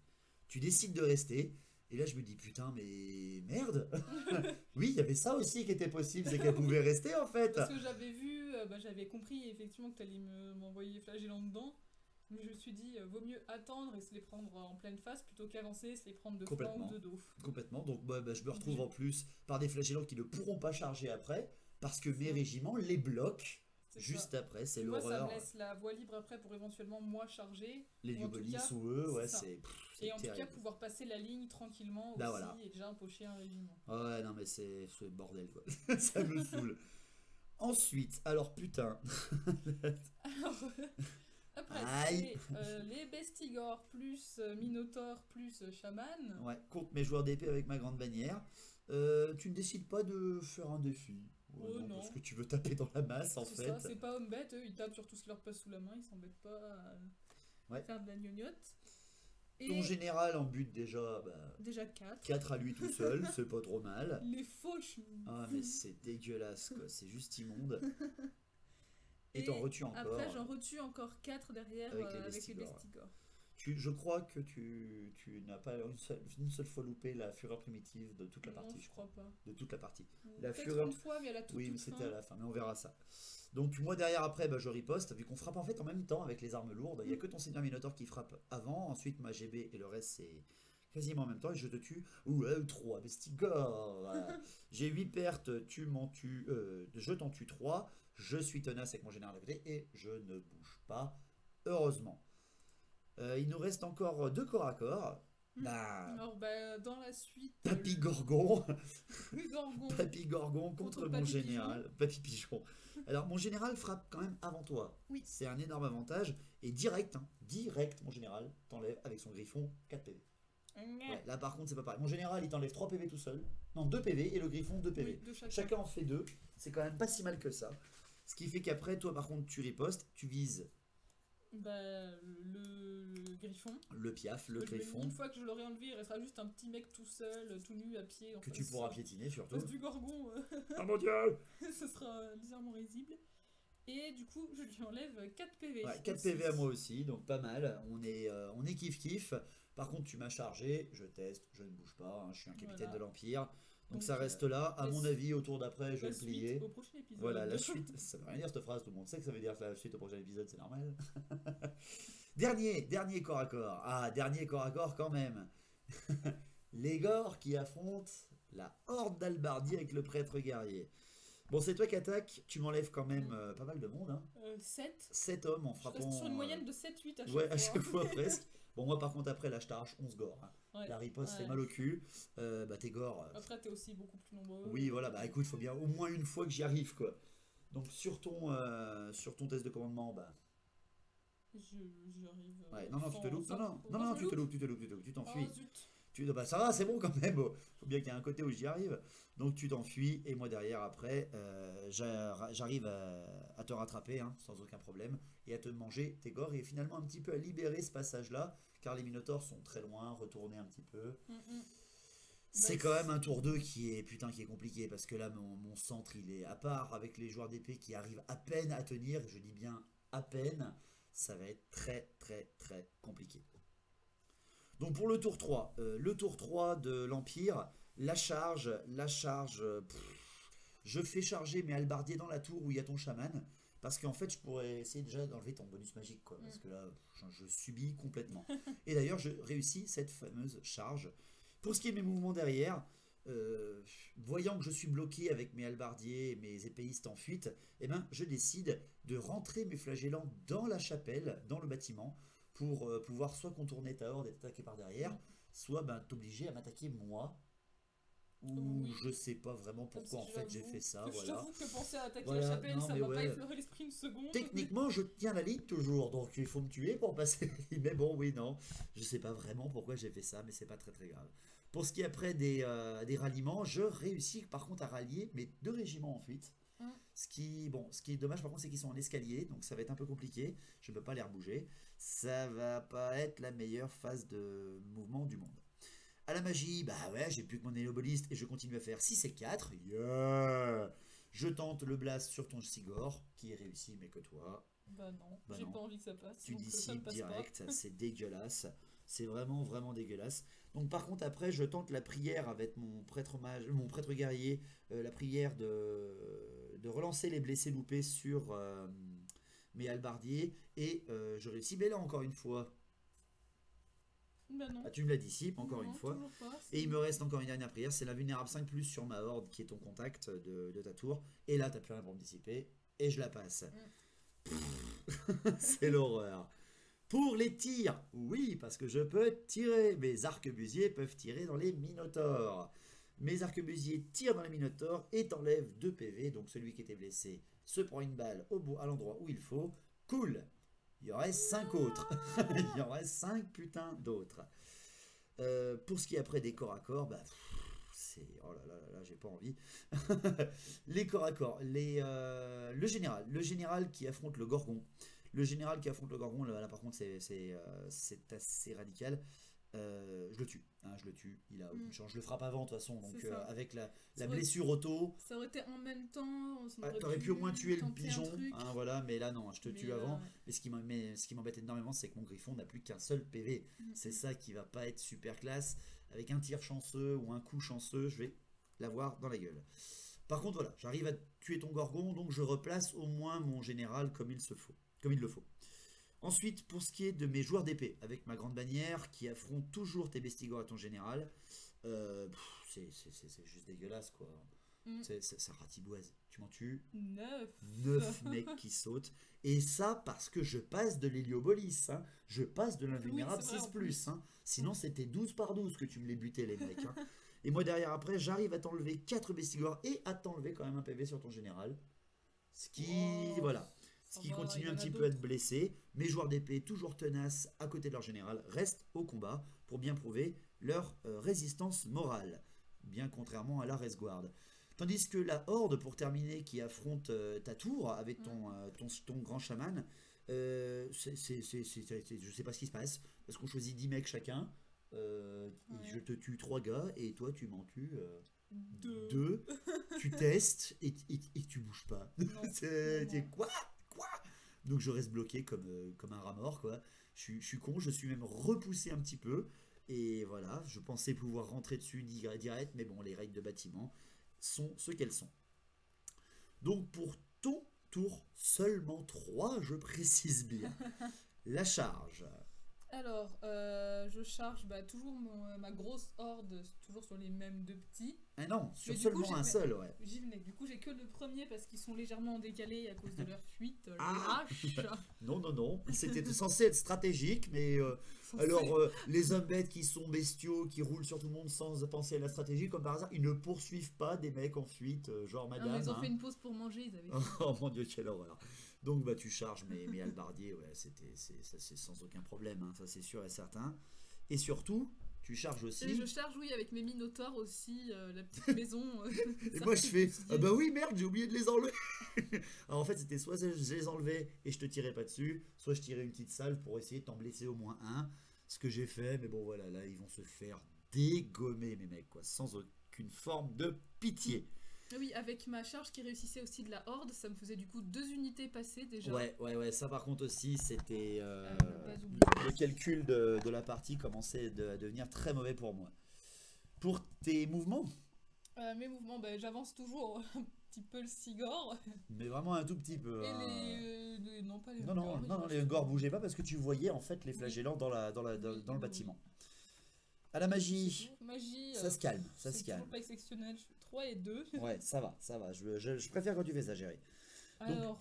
Tu décides de rester et là je me dis putain mais merde. Oui, il y avait ça aussi qui était possible, c'est qu'elle pouvait rester en fait. Parce que j'avais vu, j'avais compris effectivement que tu allais m'envoyer les flagellants dedans. Mais je me suis dit, vaut mieux attendre et se les prendre en pleine face plutôt qu'avancer, se les prendre de flanc ou de dos. Complètement, donc je me retrouve en plus par des flagellants qui ne pourront pas charger après, parce que mes régiments les bloquent C'est juste ça. après, c'est Moi, ça l'horreur. me laisse la voie libre après pour éventuellement moi charger. Les ou en tout Liobolis cas, ou eux, ouais, c'est ça. c'est Et en tout cas, terrible. pouvoir passer la ligne tranquillement Bah, aussi voilà. et déjà empocher un régiment. Ouais, non mais c'est bordel quoi, ça me saoule. Ensuite, alors putain, Alors, après, Aïe. c'est les Bestigors plus Minotaur plus Chaman. ouais, contre mes joueurs d'épée avec ma grande bannière, tu ne décides pas de faire un défi. Ouais, Oh, non, non. parce que tu veux taper dans la masse en C'est fait. ça, c'est pas homme bête, eux, ils tapent sur tout ce qui leur passe sous la main, ils s'embêtent pas à Ouais. faire de la gnognotte. Ton Et général en but déjà, déjà 4. 4 à lui tout seul, c'est pas trop mal. Les fauches. Ah mais c'est dégueulasse quoi, c'est juste immonde. Et t'en retues encore. Après, j'en retue encore 4 derrière Avec les avec les Bestigors. Bestigors. Je crois que tu n'as pas une seule fois loupé la fureur primitive de toute la Non, partie, je crois pas. de toute la partie. La Peut-être fureur- une fois, mais à la toute, Oui, mais toute c'était fin. à la fin, mais on verra ça. Donc moi derrière après, je riposte, vu qu'on frappe en fait en même temps avec les armes lourdes. Il n'y a que ton seigneur Minotaur qui frappe avant, ensuite ma GB et le reste c'est quasiment en même temps et je te tue. Ouh, 3 Bestigors. J'ai 8 pertes, je t'en tue 3. Je suis tenace avec mon général à côté et je ne bouge pas, heureusement. Il nous reste encore 2 corps à corps. Alors, dans la suite, Papy Gorgon. le Gorgon. Papy Gorgon contre mon Papy général. Papy Pigeon. Alors, mon général frappe quand même avant toi. Oui. C'est un énorme avantage. Et direct, mon général t'enlève avec son griffon 4 PV. Ouais, là, par contre, c'est pas pareil. Mon général, il t'enlève 3 PV tout seul. Non, 2 PV. Et le griffon, 2 PV. Oui, de chacun. Chacun en fait 2. C'est quand même pas si mal que ça. Ce qui fait qu'après, toi, par contre, tu ripostes. Tu vises Le griffon. le piaf, le Parce que griffon. Une fois que je l'aurai enlevé, il restera juste un petit mec tout seul, tout nu, à pied. En Que face, tu pourras piétiner en surtout. face du Gorgon, Oh mon dieu! ce sera légèrement risible. Et du coup, je lui enlève 4 PV. Ouais, 4 PV à moi aussi, donc pas mal. On est kiff-kiff. Par contre, tu m'as chargé, je teste, je ne bouge pas. Hein, je suis un capitaine Voilà. de l'Empire. Donc, Donc, ça reste là. À la mon suite- avis, au tour d'après, je vais La le plier. suite au prochain épisode. Voilà, la suite, ça veut rien dire cette phrase, tout le monde sait que ça veut dire que la suite au prochain épisode, c'est normal. Dernier corps à corps. Ah, dernier corps à corps quand même. Les Gors qui affrontent la horde d'Albardier avec le prêtre guerrier. Bon, c'est toi qui attaques, tu m'enlèves quand même pas mal de monde. Hein. 7. 7 hommes en Je frappant. reste sur une moyenne de 7-8 à chaque Ouais, fois. à chaque fois presque. Bon, moi, par contre, après, là, je t'arrache 11 gore. Hein. Ouais. La riposte Ouais. fait mal au cul. Tes gore. Après, t'es aussi beaucoup plus nombreux. Oui, voilà, bah écoute, il faut bien au moins une fois que j'y arrive, quoi. Donc, sur ton test de commandement, bah. J'y arrive. Ouais, non, tu te loupes. Non, Oh, tu te loupes, tu t'enfuis. Oh, zut. Bah ça va, c'est bon quand même. Faut bien qu'il y ait un côté où j'y arrive. Donc tu t'enfuis et moi derrière après, j'arrive à te rattraper hein, sans aucun problème et à te manger tes gores et finalement un petit peu à libérer ce passage-là car les minotaures sont très loin, retourner un petit peu. C'est quand même un tour 2 qui est compliqué parce que là mon centre il est à part avec les joueurs d'épée qui arrivent à peine à tenir, je dis bien à peine, ça va être très très très compliqué. Donc pour le tour 3 de l'Empire, la charge, je fais charger mes halbardiers dans la tour où il y a ton chaman, parce qu'en fait je pourrais essayer déjà d'enlever ton bonus magique, quoi, parce que là je subis complètement. Et d'ailleurs je réussis cette fameuse charge. Pour ce qui est de mes mouvements derrière, voyant que je suis bloqué avec mes halbardiers et mes épéistes en fuite, eh ben, je décide de rentrer mes flagellants dans la chapelle, dans le bâtiment, pour pouvoir soit contourner ta horde et t'attaquer par derrière, soit t'obliger à m'attaquer moi. Ou je sais pas vraiment pourquoi en fait j'ai fait ça. Voilà. J'avoue que penser à attaquer Voilà, la chapelle, non, ça mais m'a pas ouais. effleuré l'esprit une seconde. Techniquement, je tiens la ligne toujours, donc il faut me tuer pour passer. Mais bon, oui, non. Je sais pas vraiment pourquoi j'ai fait ça, mais c'est pas très très grave. Pour ce qui est après des ralliements, je réussis par contre à rallier mes 2 régiments en fuite. Ce qui est dommage par contre, c'est qu'ils sont en escalier, donc ça va être un peu compliqué. Je ne peux pas les rebouger. Ça va pas être la meilleure phase de mouvement du monde. À la magie, bah ouais, j'ai plus que mon héloboliste et je continue à faire 6 et 4. Yeah. Je tente le blast sur ton Sigor, qui est réussi, mais que toi. Bah non, Bah j'ai non. pas envie que ça passe. Tu donc ça ne dissipes passe direct, pas. c'est dégueulasse. C'est vraiment vraiment dégueulasse. Donc par contre après je tente la prière avec mon prêtre guerrier, la prière de relancer les blessés loupés sur mes halbardiers et je réussis. Mais là encore une fois, Bah non. tu me la dissipes encore Non, une fois. toujours pas, Et il me reste encore une dernière prière, c'est la vulnérable 5+ sur ma horde qui est ton contact de ta tour. Et là t'as plus rien pour me dissiper et je la passe. C'est l'horreur. Pour les tirs, oui, parce que je peux tirer. Mes arquebusiers peuvent tirer dans les minotaures. Mes arquebusiers tirent dans les minotaures et t'enlèvent 2 PV. Donc celui qui était blessé se prend une balle à l'endroit où il faut. Cool. Il y en reste 5 autres. Il y en reste 5 putains d'autres. Pour ce qui est après des corps à corps, bah, c'est... Oh là là là là, j'ai pas envie. Les corps à corps. Le général qui affronte le Gorgon. Le général qui affronte le Gorgon, là par contre c'est assez radical. Je le tue, hein, il a aucune chance. Je le frappe avant de toute façon, donc avec la blessure auto. Ça aurait été en même temps. T'aurais pu au moins tuer le tenter un pigeon, truc. hein, voilà, mais là non, je te tue là, avant. ouais. Mais ce qui m'embête énormément, c'est que mon griffon n'a plus qu'un seul PV. C'est ça qui va pas être super classe. Avec un tir chanceux ou un coup chanceux, je vais l'avoir dans la gueule. Par contre, voilà, j'arrive à tuer ton Gorgon, donc je replace au moins mon général comme il le faut. Ensuite, pour ce qui est de mes joueurs d'épée, avec ma grande bannière qui affronte toujours tes bestigors à ton général, c'est juste dégueulasse quoi. Ça ratiboise. Tu m'en tues 9 mecs qui sautent. Et ça parce que je passe de l'héliobolis. Hein. Je passe de l'invulnérable Oui, 6+. Hein. Sinon c'était 12 par 12 que tu me les butais les mecs. Hein. Et moi derrière après, j'arrive à t'enlever 4 bestigors et à t'enlever quand même un PV sur ton général. Ce qui... voilà. Ce qui continue un petit peu à être blessé. Mes joueurs d'épée, toujours tenaces à côté de leur général, restent au combat pour bien prouver leur résistance morale. Bien contrairement à la Resguard. Tandis que la horde, pour terminer, qui affronte ta tour avec ton grand chaman, je sais pas ce qui se passe, parce qu'on choisit 10 mecs chacun, je te tue 3 gars, et toi tu m'en tues 2. Tu testes, et tu bouges pas. T'es quoi? Donc je reste bloqué comme un rat mort, quoi. Je suis con, je suis même repoussé un petit peu, et voilà, je pensais pouvoir rentrer dessus direct, mais bon, les règles de bâtiment sont ce qu'elles sont. Donc pour ton tour, seulement 3, je précise bien. La charge. Alors, je charge toujours ma grosse horde, toujours sur les mêmes 2 petits. Ah non, sur Mais du seulement coup, un seul, ouais. J'y venais. Du coup, j'ai que le premier parce qu'ils sont légèrement décalés à cause de leur fuite. Ah. Lâche. Non. C'était censé être stratégique, mais alors les hommes bêtes qui sont bestiaux, qui roulent sur tout le monde sans penser à la stratégie, comme par hasard, ils ne poursuivent pas des mecs en fuite, genre Ah, madame. mais ils ont hein. fait une pause pour manger, ils avaient Oh mon dieu, quelle horreur. Donc bah tu charges mes halbardiers, ouais, c'est sans aucun problème, hein, ça c'est sûr et certain. Et surtout, tu charges aussi. Et je charge, oui, avec mes minotaures aussi, la petite maison. Et moi je fais ah bah oui merde, j'ai oublié de les enlever. Alors en fait c'était soit je les enlevais et je te tirais pas dessus, soit je tirais une petite salve pour essayer de t'en blesser au moins un. Ce que j'ai fait, mais bon voilà, là ils vont se faire dégommer mes mecs quoi, sans aucune forme de pitié. Oui, avec ma charge qui réussissait aussi de la horde, ça me faisait du coup 2 unités passées déjà. Ouais, ça par contre aussi, c'était pas oublier. le calcul de la partie commençait à devenir très mauvais pour moi. Pour tes mouvements, Mes mouvements, j'avance toujours un petit peu le cigore. mais vraiment un tout petit peu. Et hein. non, pas les Non, les Ungors bougeaient pas parce que tu voyais en fait les flagellants dans le bâtiment. À la magie, Magie, ça se calme, ça se c'est calme. toujours pas exceptionnel, je fais 3 et 2. Ouais, ça va. Je préfère quand tu fais ça, Géry. Alors,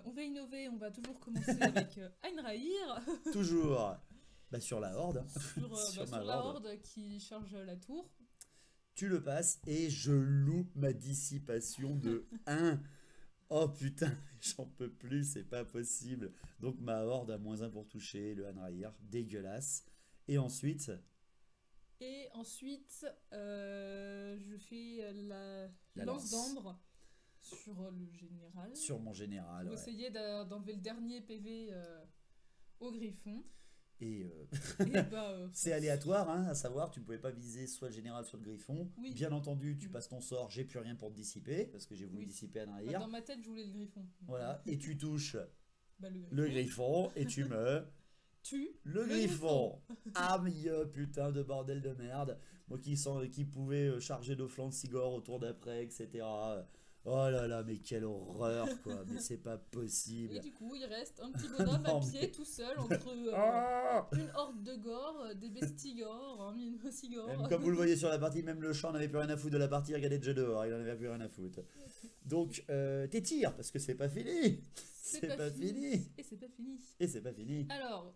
on va innover, on va toujours commencer avec Einrahir, Toujours sur la horde. sur ma la horde. horde qui charge la tour. Tu le passes et je loupe ma dissipation de 1. Oh putain, j'en peux plus, c'est pas possible. Donc ma horde a -1 pour toucher, le Hanraïr, dégueulasse. Et ensuite, Je fais la La lance lance. d'ambre sur le général. sur mon général, Pour ouais. essayer d'enlever le dernier PV au griffon. Et Et bah, c'est aléatoire, hein, à savoir, tu ne pouvais pas viser soit le général, soit le griffon. Oui. Bien entendu, tu passes ton sort, j'ai plus rien pour te dissiper, parce que j'ai voulu Oui. dissiper dans Hanraïr. ma tête, je voulais le griffon. Voilà, et tu touches Bah, le griffon et tu me... tue Le griffon. Ah mais putain de bordel de merde. Moi qui pouvait charger de flanc de Sigor au tour d'après, etc. Oh là là, mais quelle horreur quoi. Mais c'est pas Et possible. du coup, il reste un petit bonhomme Non, à pied mais- tout seul entre Ah une horde de gore, des bestigores, un minosigore. Même comme vous le voyez sur la partie, même le champ n'avait plus rien à foutre de la partie, regardez déjà dehors, il en avait plus rien à foutre. Donc t'étires, parce que c'est pas fini. C'est pas fini. Et c'est pas fini. Et c'est pas fini. Alors,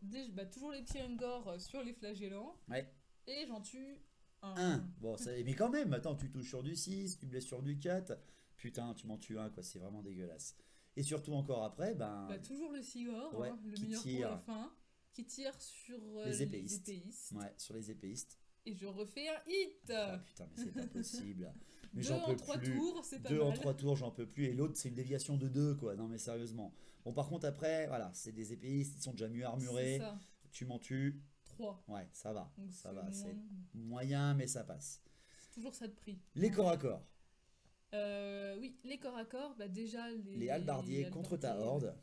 toujours les petits Ungor sur les flagellants. Ouais. Et j'en tue un. 1. Bon, mais quand même, attends, tu touches sur du 6, tu blesses sur du 4. Putain, tu m'en tues un, quoi, c'est vraiment dégueulasse. Et surtout encore après, Toujours le Sigor, Ouais, le qui meilleur tire. pour la fin, qui tire sur Les épéistes. épéistes. ouais, sur les épéistes. Et je refais un hit. Ah, putain, mais c'est pas possible. Mais 2 j'en en peux 3 plus. tours, c'est pas 2 en mal. 3 tours, j'en peux plus. Et l'autre, c'est une déviation de 2, quoi. Non, mais sérieusement. Bon, par contre, après, voilà, c'est des épéistes, ils sont déjà mieux armurés. C'est ça. Tu m'en tues. 3. Ouais, ça va. Donc Ça c'est va, c'est moins- moyen, mais ça passe. c'est toujours ça de prix. Les corps à corps. Oui, les corps à corps, déjà Les halbardiers contre ta horde.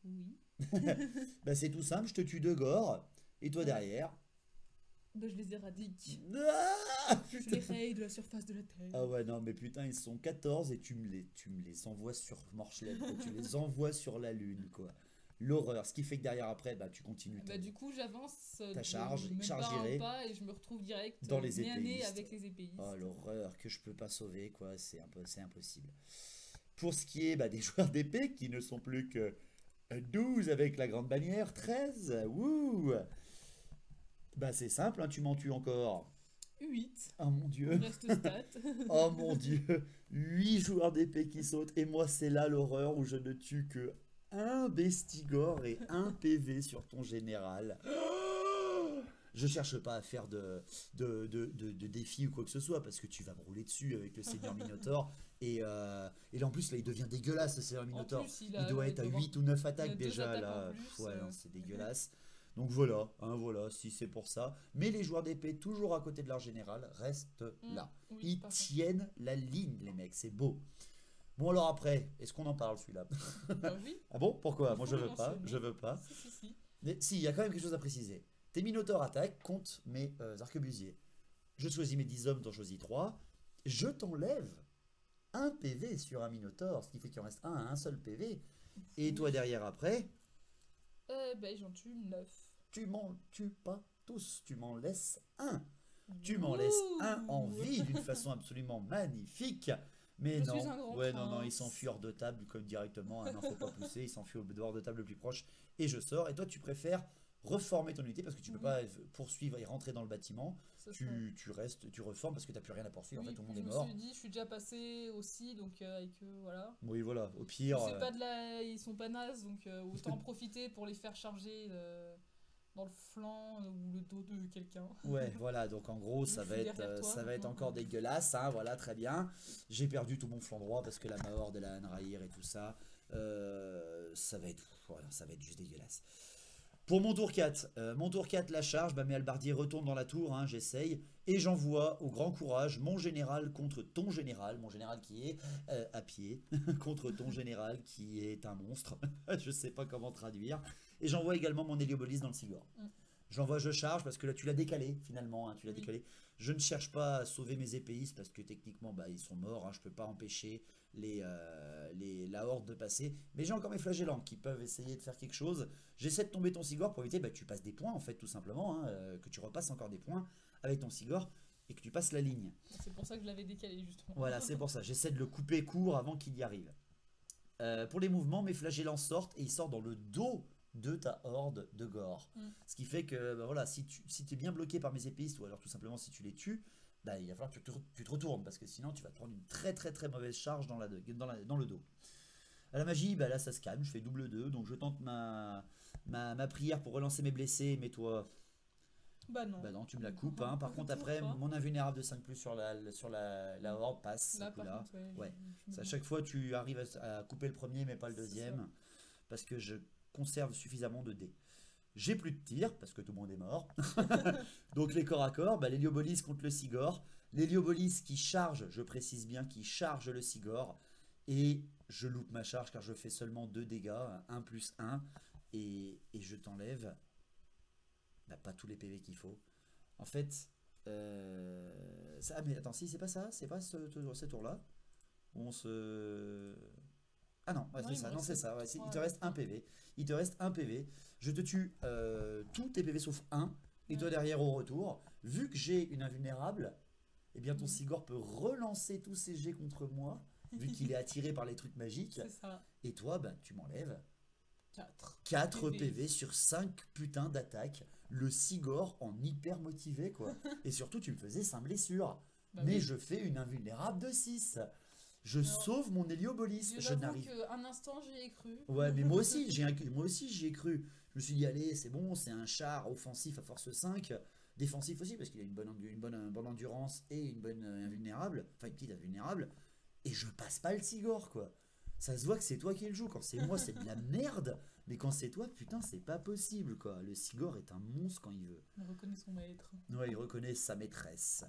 Oui. C'est tout simple, je te tue 2 gores. Et toi Ouais. derrière. Je les éradique. Ah, Je putain. les raye de la surface de la Terre. Ah ouais, non, mais putain, ils sont 14 et tu me les envoies sur Morchelet, quoi. Tu les envoies sur la lune, quoi. L'horreur. Ce qui fait que derrière, après, tu continues. Du coup, j'avance Ta charge, même charge pas un irée. pas et je me retrouve direct Dans les nez à nez épéistes. avec les épéistes. Oh, l'horreur que je peux pas sauver, quoi. C'est impossible. Pour ce qui est des joueurs d'épée qui ne sont plus que 12 avec la grande bannière, 13. Wouh! C'est simple, hein, tu m'en tues encore. 8. Oh mon dieu. Reste stat. Oh mon dieu, 8 joueurs d'épée qui sautent et moi c'est là l'horreur où je ne tue que un bestigore et un PV sur ton général. Je cherche pas à faire de défi ou quoi que ce soit parce que tu vas me rouler dessus avec le Seigneur Minotaur et là en plus là il devient dégueulasse le Seigneur Minotaur. plus, Il doit être à 8 ou 9 attaques il a 2 déjà attaques là. en plus, Ouais, non, c'est dégueulasse. Donc voilà, si c'est pour ça. Mais les joueurs d'épée, toujours à côté de leur général, restent là. Oui, Ils parfait. tiennent la ligne, les mecs, c'est beau. Bon alors après, est-ce qu'on en parle celui-là? Oui. Ah bon? Pourquoi? Il Moi faut je le veux pas, mentionner. je veux pas. Si. Mais si, il y a quand même quelque chose à préciser. Tes minotaures attaquent contre mes arquebusiers. Je choisis mes 10 hommes, t'en choisis 3. Je t'enlève un PV sur un minotaure, ce qui fait qu'il en reste un à un seul PV. Et toi derrière après, J'en tue 9. tu m'en tues pas tous, tu m'en laisses un. Tu m'en laisses un en Ouh. vie d'une façon absolument magnifique. Mais Je suis non, un grand ouais, non, il prince. s'enfuit hors de table comme directement. Hein, non, faut pas pousser. Il s'enfuit au dehors de table le plus proche et je sors. Et toi, tu préfères reformer ton unité parce que tu peux Oui. pas poursuivre et rentrer dans le bâtiment. C'est ça. Tu restes, tu reformes parce que t'as plus rien à poursuivre. En Oui, fait, tout le monde je est me mort. suis dit, je suis déjà passé aussi, donc avec eux, voilà. Oui, voilà. Au pire. C'est pas de la... Ils sont pas nazes, donc autant en profiter pour les faire charger dans le flanc ou le dos de quelqu'un. Ouais, voilà, donc en gros, Je ça suis va être, derrière toi, ça va être maintenant. encore dégueulasse, hein, voilà, très bien. J'ai perdu tout mon flanc droit parce que la Mahorde et la Hanraïr et tout ça, ça va être, voilà, ça va être juste dégueulasse. Pour mon tour 4, la charge, bah, mes halbardiers retournent dans la tour, hein, j'essaye, et j'envoie au grand courage mon général contre ton général, mon général qui est à pied, contre ton général qui est un monstre, je sais pas comment traduire, et j'envoie également mon Héliobolis dans le Sigor. J'envoie, je charge parce que là tu l'as décalé finalement, hein, tu l'as Oui. décalé. Je ne cherche pas à sauver mes épéistes parce que techniquement bah, ils sont morts, hein, je peux pas empêcher la horde de passer. Mais j'ai encore mes flagellants qui peuvent essayer de faire quelque chose. J'essaie de tomber ton Sigor pour éviter que tu passes des points en fait tout simplement, hein, que tu repasses encore des points avec ton Sigor et que tu passes la ligne. C'est pour ça que je l'avais décalé justement. Voilà, c'est pour ça, j'essaie de le couper court avant qu'il y arrive. Pour les mouvements, mes flagellants sortent et ils sortent dans le dos de ta horde de gore. Ce qui fait que bah voilà, si tu es bien bloqué par mes épéistes ou alors tout simplement si tu les tues, bah, il va falloir que tu te retournes parce que sinon tu vas te prendre une très très très mauvaise charge dans le dos. À la magie, bah là ça se calme, je fais double 2, donc je tente ma prière pour relancer mes blessés, mais toi, Bah non. bah non, tu me la coupes. Hein. Par contre Toujours après, pas. mon invulnérable de 5+, sur la horde passe. Là, ce coup-là. par contre, Ouais. je me À chaque fois, tu arrives à couper le premier, mais pas le C'est deuxième, ça. parce que je conserve suffisamment de dés. J'ai plus de tir, parce que tout le monde est mort. Donc les corps à corps, bah, l'héliobolis contre le Sigor. L'héliobolis qui charge, je précise bien, qui charge le Sigor. Et je loupe ma charge car je fais seulement 2 dégâts, 1 + 1. Et je t'enlève bah, pas tous les PV qu'il faut. En fait, ah mais attends, si c'est pas ça, c'est pas ce tour-là. On se... Ah non, ouais, Non, c'est il ça, me non reste c'est ça, ouais, il te trois. reste un PV. Il te reste un PV. Je te tue tous tes PV sauf un. Et toi Ouais. derrière au retour, vu que j'ai une invulnérable, eh bien ton Mhm. Sigor peut relancer tous ses jets contre moi, vu qu'il est attiré par les trucs magiques. C'est ça. Et toi, bah, tu m'enlèves 4. 4 PV sur 5 putains d'attaques. Le Sigor en hyper motivé, quoi. Et surtout, tu me faisais 5 blessures. Bah Mais oui. je fais une invulnérable de 6. Je Alors, sauve mon Héliobolis. Je Je n'avoue n'arrive. qu'un instant j'y ai cru. Ouais, mais moi aussi, j'y ai cru. Je me suis dit, allez, c'est bon, c'est un char offensif à force 5. Défensif aussi, parce qu'il a une bonne endurance et une bonne invulnérable. Enfin, une petite invulnérable. Et je passe pas le Sigor, quoi. Ça se voit que c'est toi qui le joue. Quand c'est moi, c'est de la merde. Mais quand c'est toi, putain, c'est pas possible, quoi. Le Sigor est un monstre quand il veut. On reconnaît son maître. Ouais, il reconnaît sa maîtresse.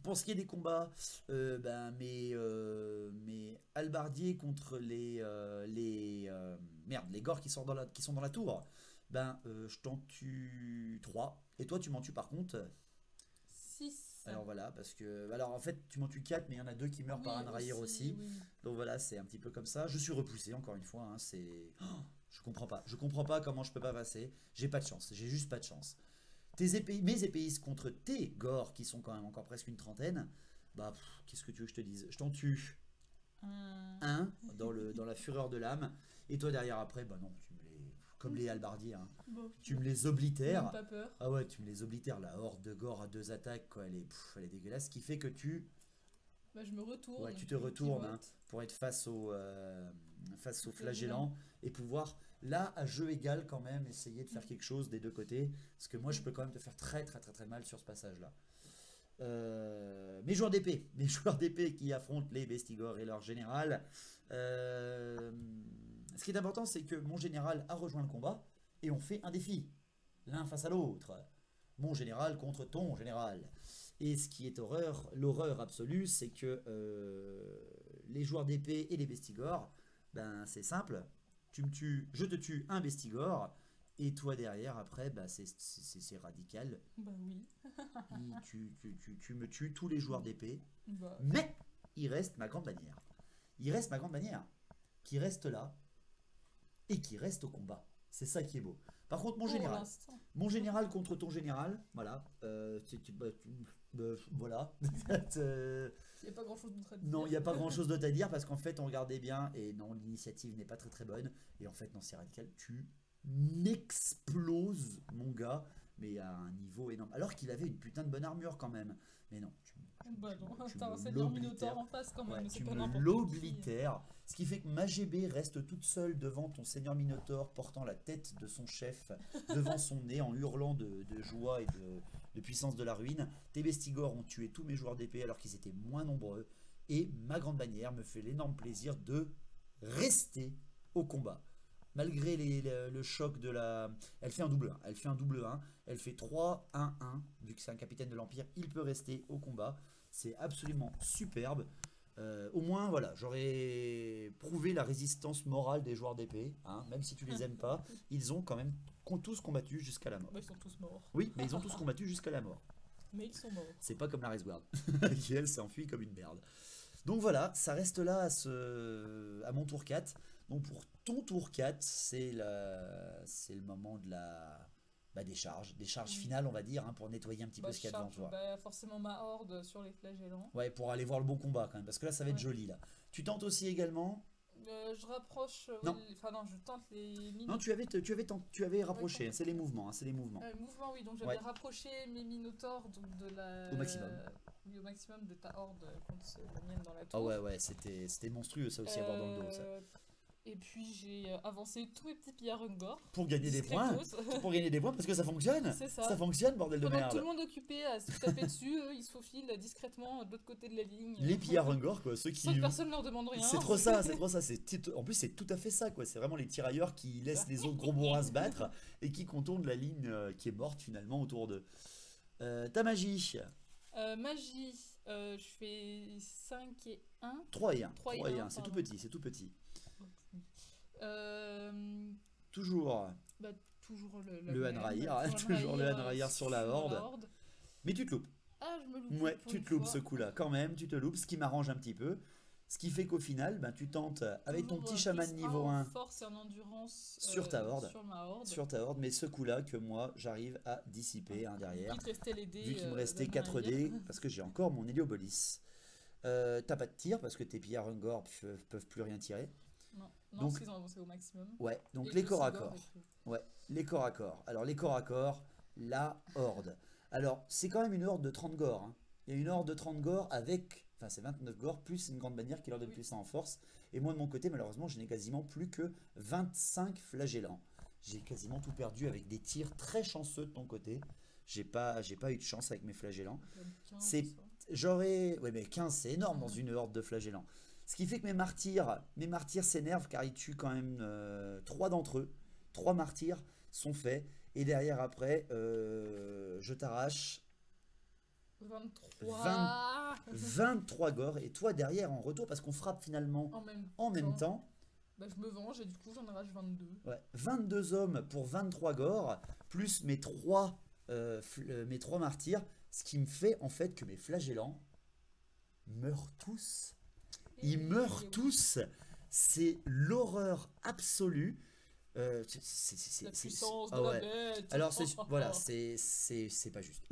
Pour ce qui est des combats, ben, mes halbardiers contre les gores qui sont dans la tour, ben, je t'en tue 3. Et toi, tu m'en tues par contre. 6. Alors voilà, parce que. Alors en fait, tu m'en tues 4, mais il y en a 2 qui meurent par un railleur aussi. Oui. Donc voilà, c'est un petit peu comme ça. Je suis repoussé encore une fois. Hein, c'est. Oh, je comprends pas. Je comprends pas comment je peux pas passer. J'ai pas de chance. J'ai juste pas de chance. Mes épéistes contre tes gores, qui sont quand même encore presque une trentaine, bah qu'est-ce que tu veux que je te dise? Je t'en tue un dans la fureur de l'âme. Et toi derrière après, bah non, tu me les. Comme les halbardiers, hein, Bon, tu me les oblitères. même pas peur. Ah ouais, tu me les oblitères. La horde de gore à 2 attaques, quoi, elle est dégueulasse. Ce qui fait que Bah, je me retourne. ouais, tu te je retournes, pivote. hein, pour être face au flagellant et pouvoir, là, à jeu égal quand même, essayer de faire quelque chose des 2 côtés. Parce que moi, je peux quand même te faire très très très très mal sur ce passage-là. Mes joueurs d'épée qui affrontent les bestigors et leur général. Ce qui est important, c'est que mon général a rejoint le combat et on fait un défi, l'un face à l'autre. Mon général contre ton général. Et ce qui est l'horreur absolue, c'est que les joueurs d'épée et les bestigors, ben c'est simple. Je te tue un bestigor, et toi derrière, après, bah, c'est radical. Bah oui. Tu me tues tous les joueurs d'épée. Bah, Mais il reste ma grande bannière. Il reste ma grande bannière qui reste là et qui reste au combat. C'est ça qui est beau. Par contre, mon pour général, l'instant. Mon général contre ton général, voilà. Voilà. Il n'y a pas grand chose d'autre à dire. Non, il n'y a pas grand chose d'autre à dire parce qu'en fait, on regardait bien et non, l'initiative n'est pas très très bonne. Et en fait, non, c'est radical. Tu m'exploses, mon gars, mais à un niveau énorme. Alors qu'il avait une putain de bonne armure quand même. Mais non, Bah non, tu t'as un me seigneur l'oblitéres. minotaure en face quand même. Ouais, c'est tu pas me n'importe qui. l'oblitères. Ce qui fait que Magébé reste toute seule devant ton seigneur Minotaure, portant la tête de son chef devant son nez, en hurlant de joie et de puissance de la ruine. Tes bestigors ont tué tous mes joueurs d'épée alors qu'ils étaient moins nombreux. Et ma grande bannière me fait l'énorme plaisir de rester au combat. Malgré le choc de la... Elle fait un double 1. Elle fait un double 1. Elle fait 3-1-1. Vu que c'est un capitaine de l'Empire, il peut rester au combat. C'est absolument superbe. Au moins, voilà, j'aurais prouvé la résistance morale des joueurs d'épée. Hein, même si tu les aimes pas, ils ont quand même tous combattu jusqu'à la mort. Bah, ils sont tous morts. Oui, mais ils ont tous combattu jusqu'à la mort. Mais ils sont morts. C'est pas comme la Race Guard, qui elle s'enfuit comme une merde. Donc voilà, ça reste là à mon tour 4. Donc pour ton tour 4, c'est le moment de des charges. Des charges finales, on va dire, hein, pour nettoyer un petit peu ce qu'il y a devant toi. Bah, forcément ma horde sur les flagellants. Ouais, pour aller voir le bon combat quand même, parce que là ça va être joli là. Tu tentes aussi également. Je rapproche. Non. Enfin non, je tente les Non, tu avais rapproché, hein, c'est les mouvements, hein, c'est les mouvements. Mouvement, oui, donc j'avais rapproché mes minotaures donc de la... Au maximum. Oui, au maximum de ta horde contre la mienne dans la tour. Ah ouais, c'était monstrueux ça aussi à voir dans le dos ça. Et puis j'ai avancé tous mes petits pillards Ungor. Pour gagner des points. Pour gagner des points parce que ça fonctionne. C'est ça. Ça fonctionne, bordel de Pendant que merde. tout le monde occupé à se taper dessus, eux, ils se faufilent discrètement de l'autre côté de la ligne. Les pillards Ungor, quoi, ceux qui... Sans que personne leur demande rien. C'est trop ça, c'est trop ça. En plus, c'est tout à fait ça, quoi. C'est vraiment les tirailleurs qui laissent les autres gros bourrins se battre et qui contournent la ligne qui est morte finalement autour d'eux. Ta magie. Magie, je fais 5 et 1. 3 et 1. 3 3 et 1, un, c'est tout pardon. petit, c'est tout petit. Euh, Toujours toujours le Hanraïr, hein, toujours le Hanraïr sur la horde. Mais tu te loupes. Ah, je me loupe. Ouais, pour tu une te loupes fois. ce coup-là, quand même, tu te loupes, ce qui m'arrange un petit peu. Ce qui fait qu'au final, tu tentes avec ton Toujours, petit chaman plus niveau en 1 force et en endurance sur ta horde. Sur ma horde. sur ta horde, mais ce coup-là que moi j'arrive à dissiper derrière. Il te restait les dés. Vu qu'il me restait d'un 4 navire. dés, parce que j'ai encore mon Héliobolis. T'as pas de tir parce que tes pillards Ungor peuvent plus rien tirer. Non, Donc- parce qu'ils ont avancé au maximum. Ouais, donc Et les le corps à Sigor corps. est pris. Ouais, les corps à corps. Alors les corps à corps, la horde. Alors c'est quand même une horde de 30 gores. Hein. Il y a une horde de 30 gores avec... Enfin c'est 29 gores plus une grande bannière qui leur donne Oui. plus ça en force. Et moi de mon côté malheureusement je n'ai quasiment plus que 25 flagellants. J'ai quasiment tout perdu avec des tirs très chanceux de ton côté. J'ai pas eu de chance avec mes flagellants. Comme 15, C'est- ça. J'aurais... Ouais mais 15 c'est énorme dans une horde de flagellants. Ce qui fait que mes martyrs s'énervent car ils tuent quand même 3 d'entre eux. 3 martyrs sont faits. Et derrière après, je t'arrache 23. 23 gores. Et toi derrière en retour, parce qu'on frappe finalement en même temps. Bah, je me venge et du coup j'en arrache 22. Ouais, 22 hommes pour 23 gores, plus mes 3 martyrs. Ce qui me fait en fait que mes flagellants meurent tous. Ils meurent tous. C'est l'horreur absolue. C'est La puissance ah de ouais. la bête. Alors voilà, c'est pas juste.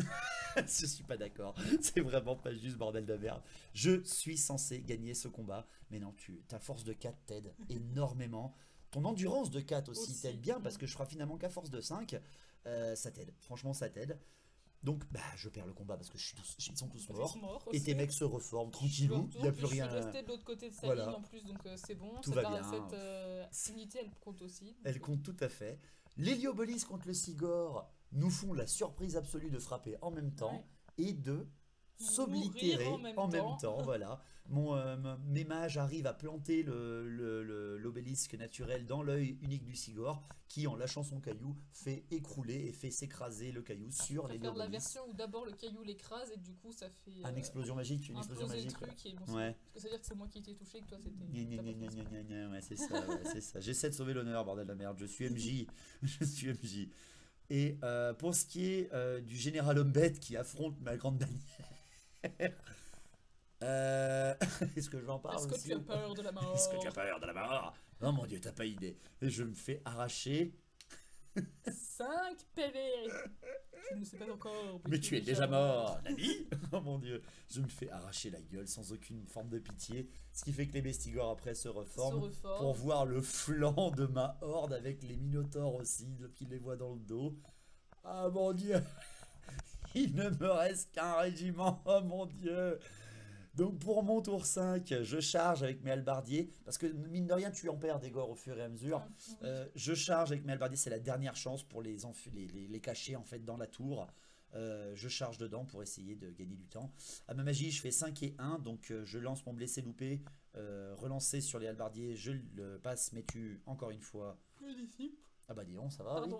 Je suis pas d'accord. C'est vraiment pas juste, bordel de merde. Je suis censé gagner ce combat, mais non, ta force de 4 t'aide énormément. Ton endurance de 4 aussi t'aide bien parce que je ferai finalement qu'à force de 5. Ça t'aide. Franchement, ça t'aide. Donc, je perds le combat parce que ils sont tous morts. Et tes mecs se reforment tranquillou. Il n'y a plus rien. Je suis resté de l'autre côté de sa Voilà. ligne en plus, donc c'est bon. Tout va bien. Cette unité, elle compte aussi. Elle compte tout à fait. L'Héliobolis contre le Sigor nous font la surprise absolue de frapper en même temps Ouais. et de s'oblitérer Mourir en même temps. Voilà. Mes mages arrivent à planter l'obélisque naturel dans l'œil unique du Sigor qui, en lâchant son caillou, fait écrouler et fait s'écraser le caillou sur Je préfère la l'Héliobolis. version où d'abord le caillou l'écrase et du coup ça fait. Une explosion magique, une explosion imploser magique. le truc et bon, Ouais. parce que ça veut dire que c'est moi qui ai été touché et que toi c'était. Gna, gna, gna, gna, gna, gna, gna, ouais, c'est ça, ouais, c'est ça. J'essaie de sauver l'honneur, bordel de la merde. Je suis MJ. Je suis MJ. Et pour ce qui est du général Hombette qui affronte ma grande bannière, est-ce que j'en parle Est-ce que aussi tu as ou pas peur de la mort? Est-ce que tu as peur de la mort? Oh mon dieu, t'as pas idée. Et je me fais arracher 5 PV. Tu ne sais pas encore. Mais tu es déjà mort, Nani. Oh mon dieu. Je me fais arracher la gueule sans aucune forme de pitié. Ce qui fait que les bestigors après se reforment pour voir le flanc de ma horde avec les minotaures aussi, qui les voient dans le dos. Ah mon dieu. Il ne me reste qu'un régiment. Oh mon dieu. Donc pour mon tour 5, je charge avec mes halbardiers, parce que mine de rien tu en perds des gores au fur et à mesure. Je charge avec mes halbardiers, c'est la dernière chance pour les cacher en fait dans la tour. Je charge dedans pour essayer de gagner du temps. À ma magie je fais 5 et 1, donc je lance mon blessé loupé, relancé sur les halbardiers, je le passe, mais tue encore une fois. Ah bah dis donc, ça va, oui.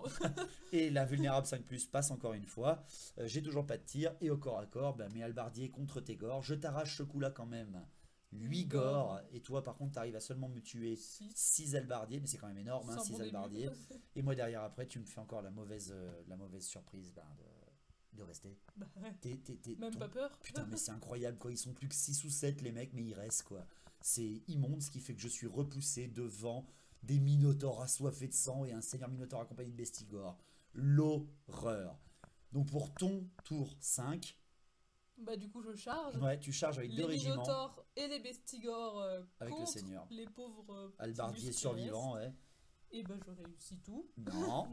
Et la vulnérable 5+, passe encore une fois. J'ai toujours pas de tir. Et au corps à corps, bah, mes halbardiers contre tes gores. Je t'arrache ce coup-là quand même. 8 gores. Et toi, par contre, t'arrives à seulement me tuer 6 halbardiers. Mais c'est quand même énorme, hein, 6 halbardiers. Et moi, derrière, après, tu me fais encore la mauvaise surprise de rester. Bah, Même pas peur. Putain, mais c'est incroyable, quoi. Ils sont plus que 6 ou 7, les mecs, mais ils restent, quoi. C'est immonde, ce qui fait que je suis repoussé devant des minotaures assoiffés de sang et un seigneur minotaure accompagné de bestigors. L'horreur. Donc pour ton tour 5... Bah du coup je charge. Ouais, tu charges avec 2 régiments. Les minotaures et les bestigors avec contre le seigneur. Les pauvres halbardiers survivants, ouais. Et bah je réussis tout. Non.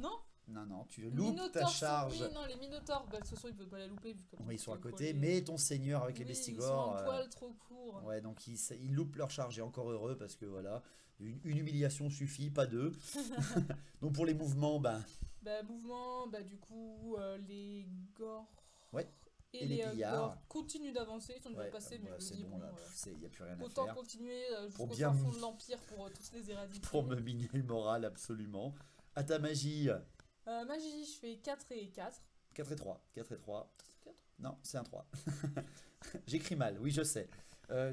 Non, tu loupes ta charge. Oui, non, les minotaures, bah, de toute façon, ils peuvent pas la louper. Vu oui, ils sont à côté, mais ton seigneur avec les bestigors. Ils sont un poil trop court. Ouais, donc ils loupent leur charge, et encore heureux, parce que voilà, une humiliation suffit, pas deux. Donc pour les mouvements, du coup, les gores. Ouais. Et les pillards continuent d'avancer, ils sont déjà passés, mais je me dis, bon, là, il n'y a plus rien à faire. Autant continuer jusqu'au bien fond de l'Empire pour tous les éradiquer. Pour me miner le moral, absolument. À ta magie. Magie, je fais 4 et 4. 4 et 3. 4 et 3. C'est 4 ? Non, c'est un 3. J'écris mal, oui, je sais.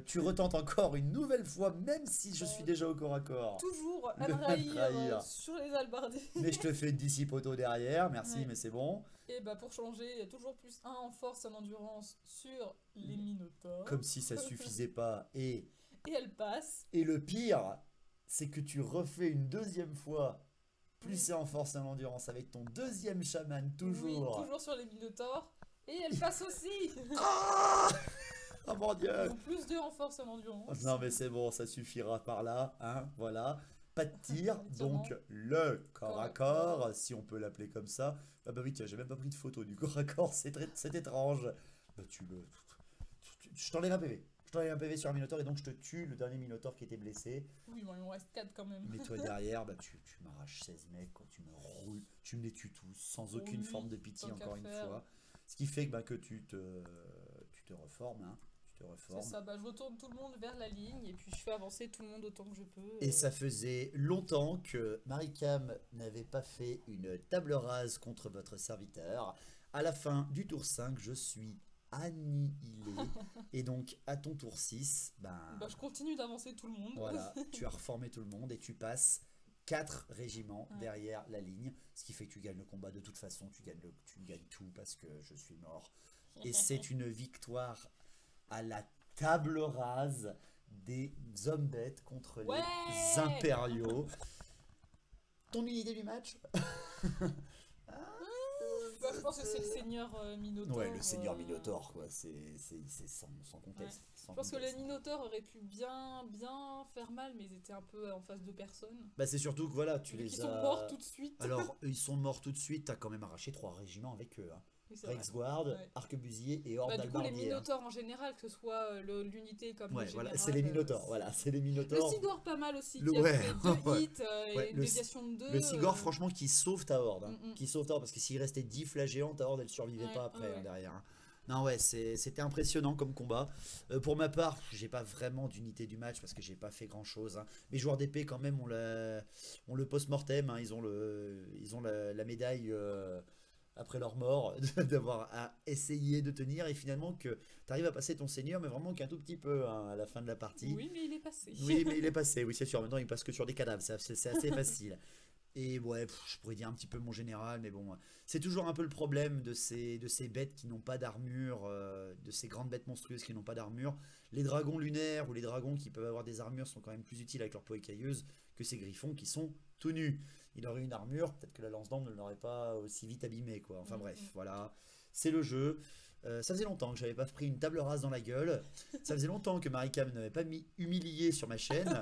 Tu retentes encore une nouvelle fois, même si je suis déjà au corps à corps. Toujours à me trahir sur les halbardiers. Mais je te fais dissipoto derrière, merci, mais c'est bon. Et bah pour changer, il y a toujours plus 1 en force et en endurance sur les minotaures. Comme si ça suffisait pas. Et elle passe. Et le pire, c'est que tu refais une deuxième fois. Plus c'est en force et en endurance avec ton deuxième chaman, toujours. Oui, toujours sur les minotaures. Et elle passe aussi. Oh mon dieu. Donc plus 2 en force et en endurance. Non mais c'est bon, ça suffira par là, hein, voilà. Pas de tir, donc le corps à corps, si on peut l'appeler comme ça. Ah bah oui, tiens, j'ai même pas pris de photo du corps à corps, c'est étrange. Bah je t'enlève un PV. Je t'enlève un PV sur un minotaure et donc je te tue le dernier minotaure qui était blessé. Oui, bon, il me reste 4 quand même. Mais toi derrière, bah tu m'arraches 16 mecs, quoi, tu me roules, tu me les tues tous, sans aucune forme de pitié encore une fois. Ce qui fait que tu te reformes, hein. C'est ça, bah, je retourne tout le monde vers la ligne et puis je fais avancer tout le monde autant que je peux. Et ça faisait longtemps que Maricam n'avait pas fait une table rase contre votre serviteur. À la fin du tour 5, je suis annihilé. Et donc à ton tour 6, je continue d'avancer tout le monde. Voilà, tu as reformé tout le monde et tu passes 4 régiments derrière la ligne. Ce qui fait que tu gagnes le combat de toute façon, tu gagnes tout parce que je suis mort. Et c'est une victoire à la table rase des hommes bêtes contre les impériaux. Ton unité du match? Je pense que c'est le seigneur Minotaure. Ouais, le seigneur Minotaure, quoi. C'est sans conteste. Je pense que les Minotaures auraient pu bien faire mal, mais ils étaient un peu en face de personne. Bah c'est surtout que voilà, ils sont morts tout de suite. Alors, ils sont morts tout de suite, t'as quand même arraché 3 régiments avec eux, hein. Oui, Rexguard, arquebusier et horde d'albardier. Du coup, les Minotaures en général, que ce soit l'unité comme le général. C'est les Minotaures, voilà, c'est les Minotaures. Le Sigor pas mal aussi, qui a fait 2 hits et une déviation de 2. Le Sigor, franchement, qui sauve ta horde, hein, qui sauve ta horde, parce que s'il restait 10 flageants, ta horde, elle survivait pas après, derrière. Hein. Non, ouais, c'était impressionnant comme combat. Pour ma part, j'ai pas vraiment d'unité du match parce que j'ai pas fait grand chose. Hein. Mes joueurs d'épée, quand même, ont le post-mortem, hein, ils ont la médaille. Après leur mort, d'avoir à essayer de tenir et finalement que tu arrives à passer ton seigneur, mais vraiment qu'un tout petit peu hein, à la fin de la partie. Oui, mais il est passé. Oui, mais il est passé, oui, c'est sûr. Maintenant, il passe que sur des cadavres, c'est assez facile. Et ouais, je pourrais dire un petit peu mon général, mais bon, c'est toujours un peu le problème de ces bêtes qui n'ont pas d'armure, de ces grandes bêtes monstrueuses qui n'ont pas d'armure. Les dragons lunaires ou les dragons qui peuvent avoir des armures sont quand même plus utiles avec leur peau écailleuse que ces griffons qui sont tout nus. il aurait une armure, peut-être que la lance-dent ne l'aurait pas aussi vite abîmé, quoi. Enfin bref, voilà, c'est le jeu. Ça faisait longtemps que j'avais pas pris une table rase dans la gueule. Ça faisait longtemps que Maricam ne m'avait pas mis humilié sur ma chaîne.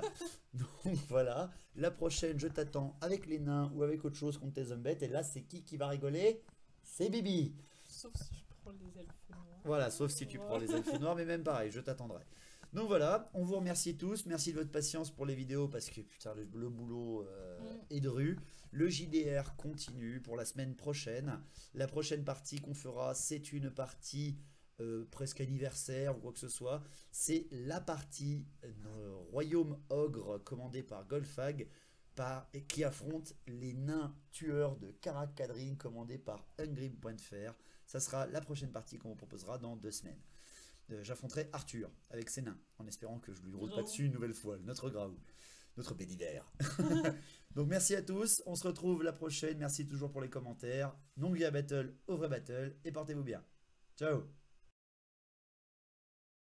Donc voilà, la prochaine, je t'attends avec les nains ou avec autre chose contre tes zombettes. Et là, c'est qui va rigoler? C'est Bibi. Sauf si je prends les elfes noirs. Voilà, sauf si tu prends les elfes noirs, mais même pareil, je t'attendrai. Donc voilà, on vous remercie tous. Merci de votre patience pour les vidéos parce que putain, le boulot est de rue. Le JDR continue pour la semaine prochaine. La prochaine partie qu'on fera, c'est une partie presque anniversaire ou quoi que ce soit. C'est la partie Royaume Ogre commandée par Golfag qui affronte les nains tueurs de Karak-Kadrin commandés par Ungrim.fr. Ça sera la prochaine partie qu'on vous proposera dans 2 semaines. J'affronterai Arthur avec ses nains, en espérant que je lui roule pas dessus une nouvelle fois, notre Graou, notre Béliver. Donc merci à tous, on se retrouve la prochaine, merci toujours pour les commentaires. Non à battle, au vrai battle, et portez-vous bien. Ciao.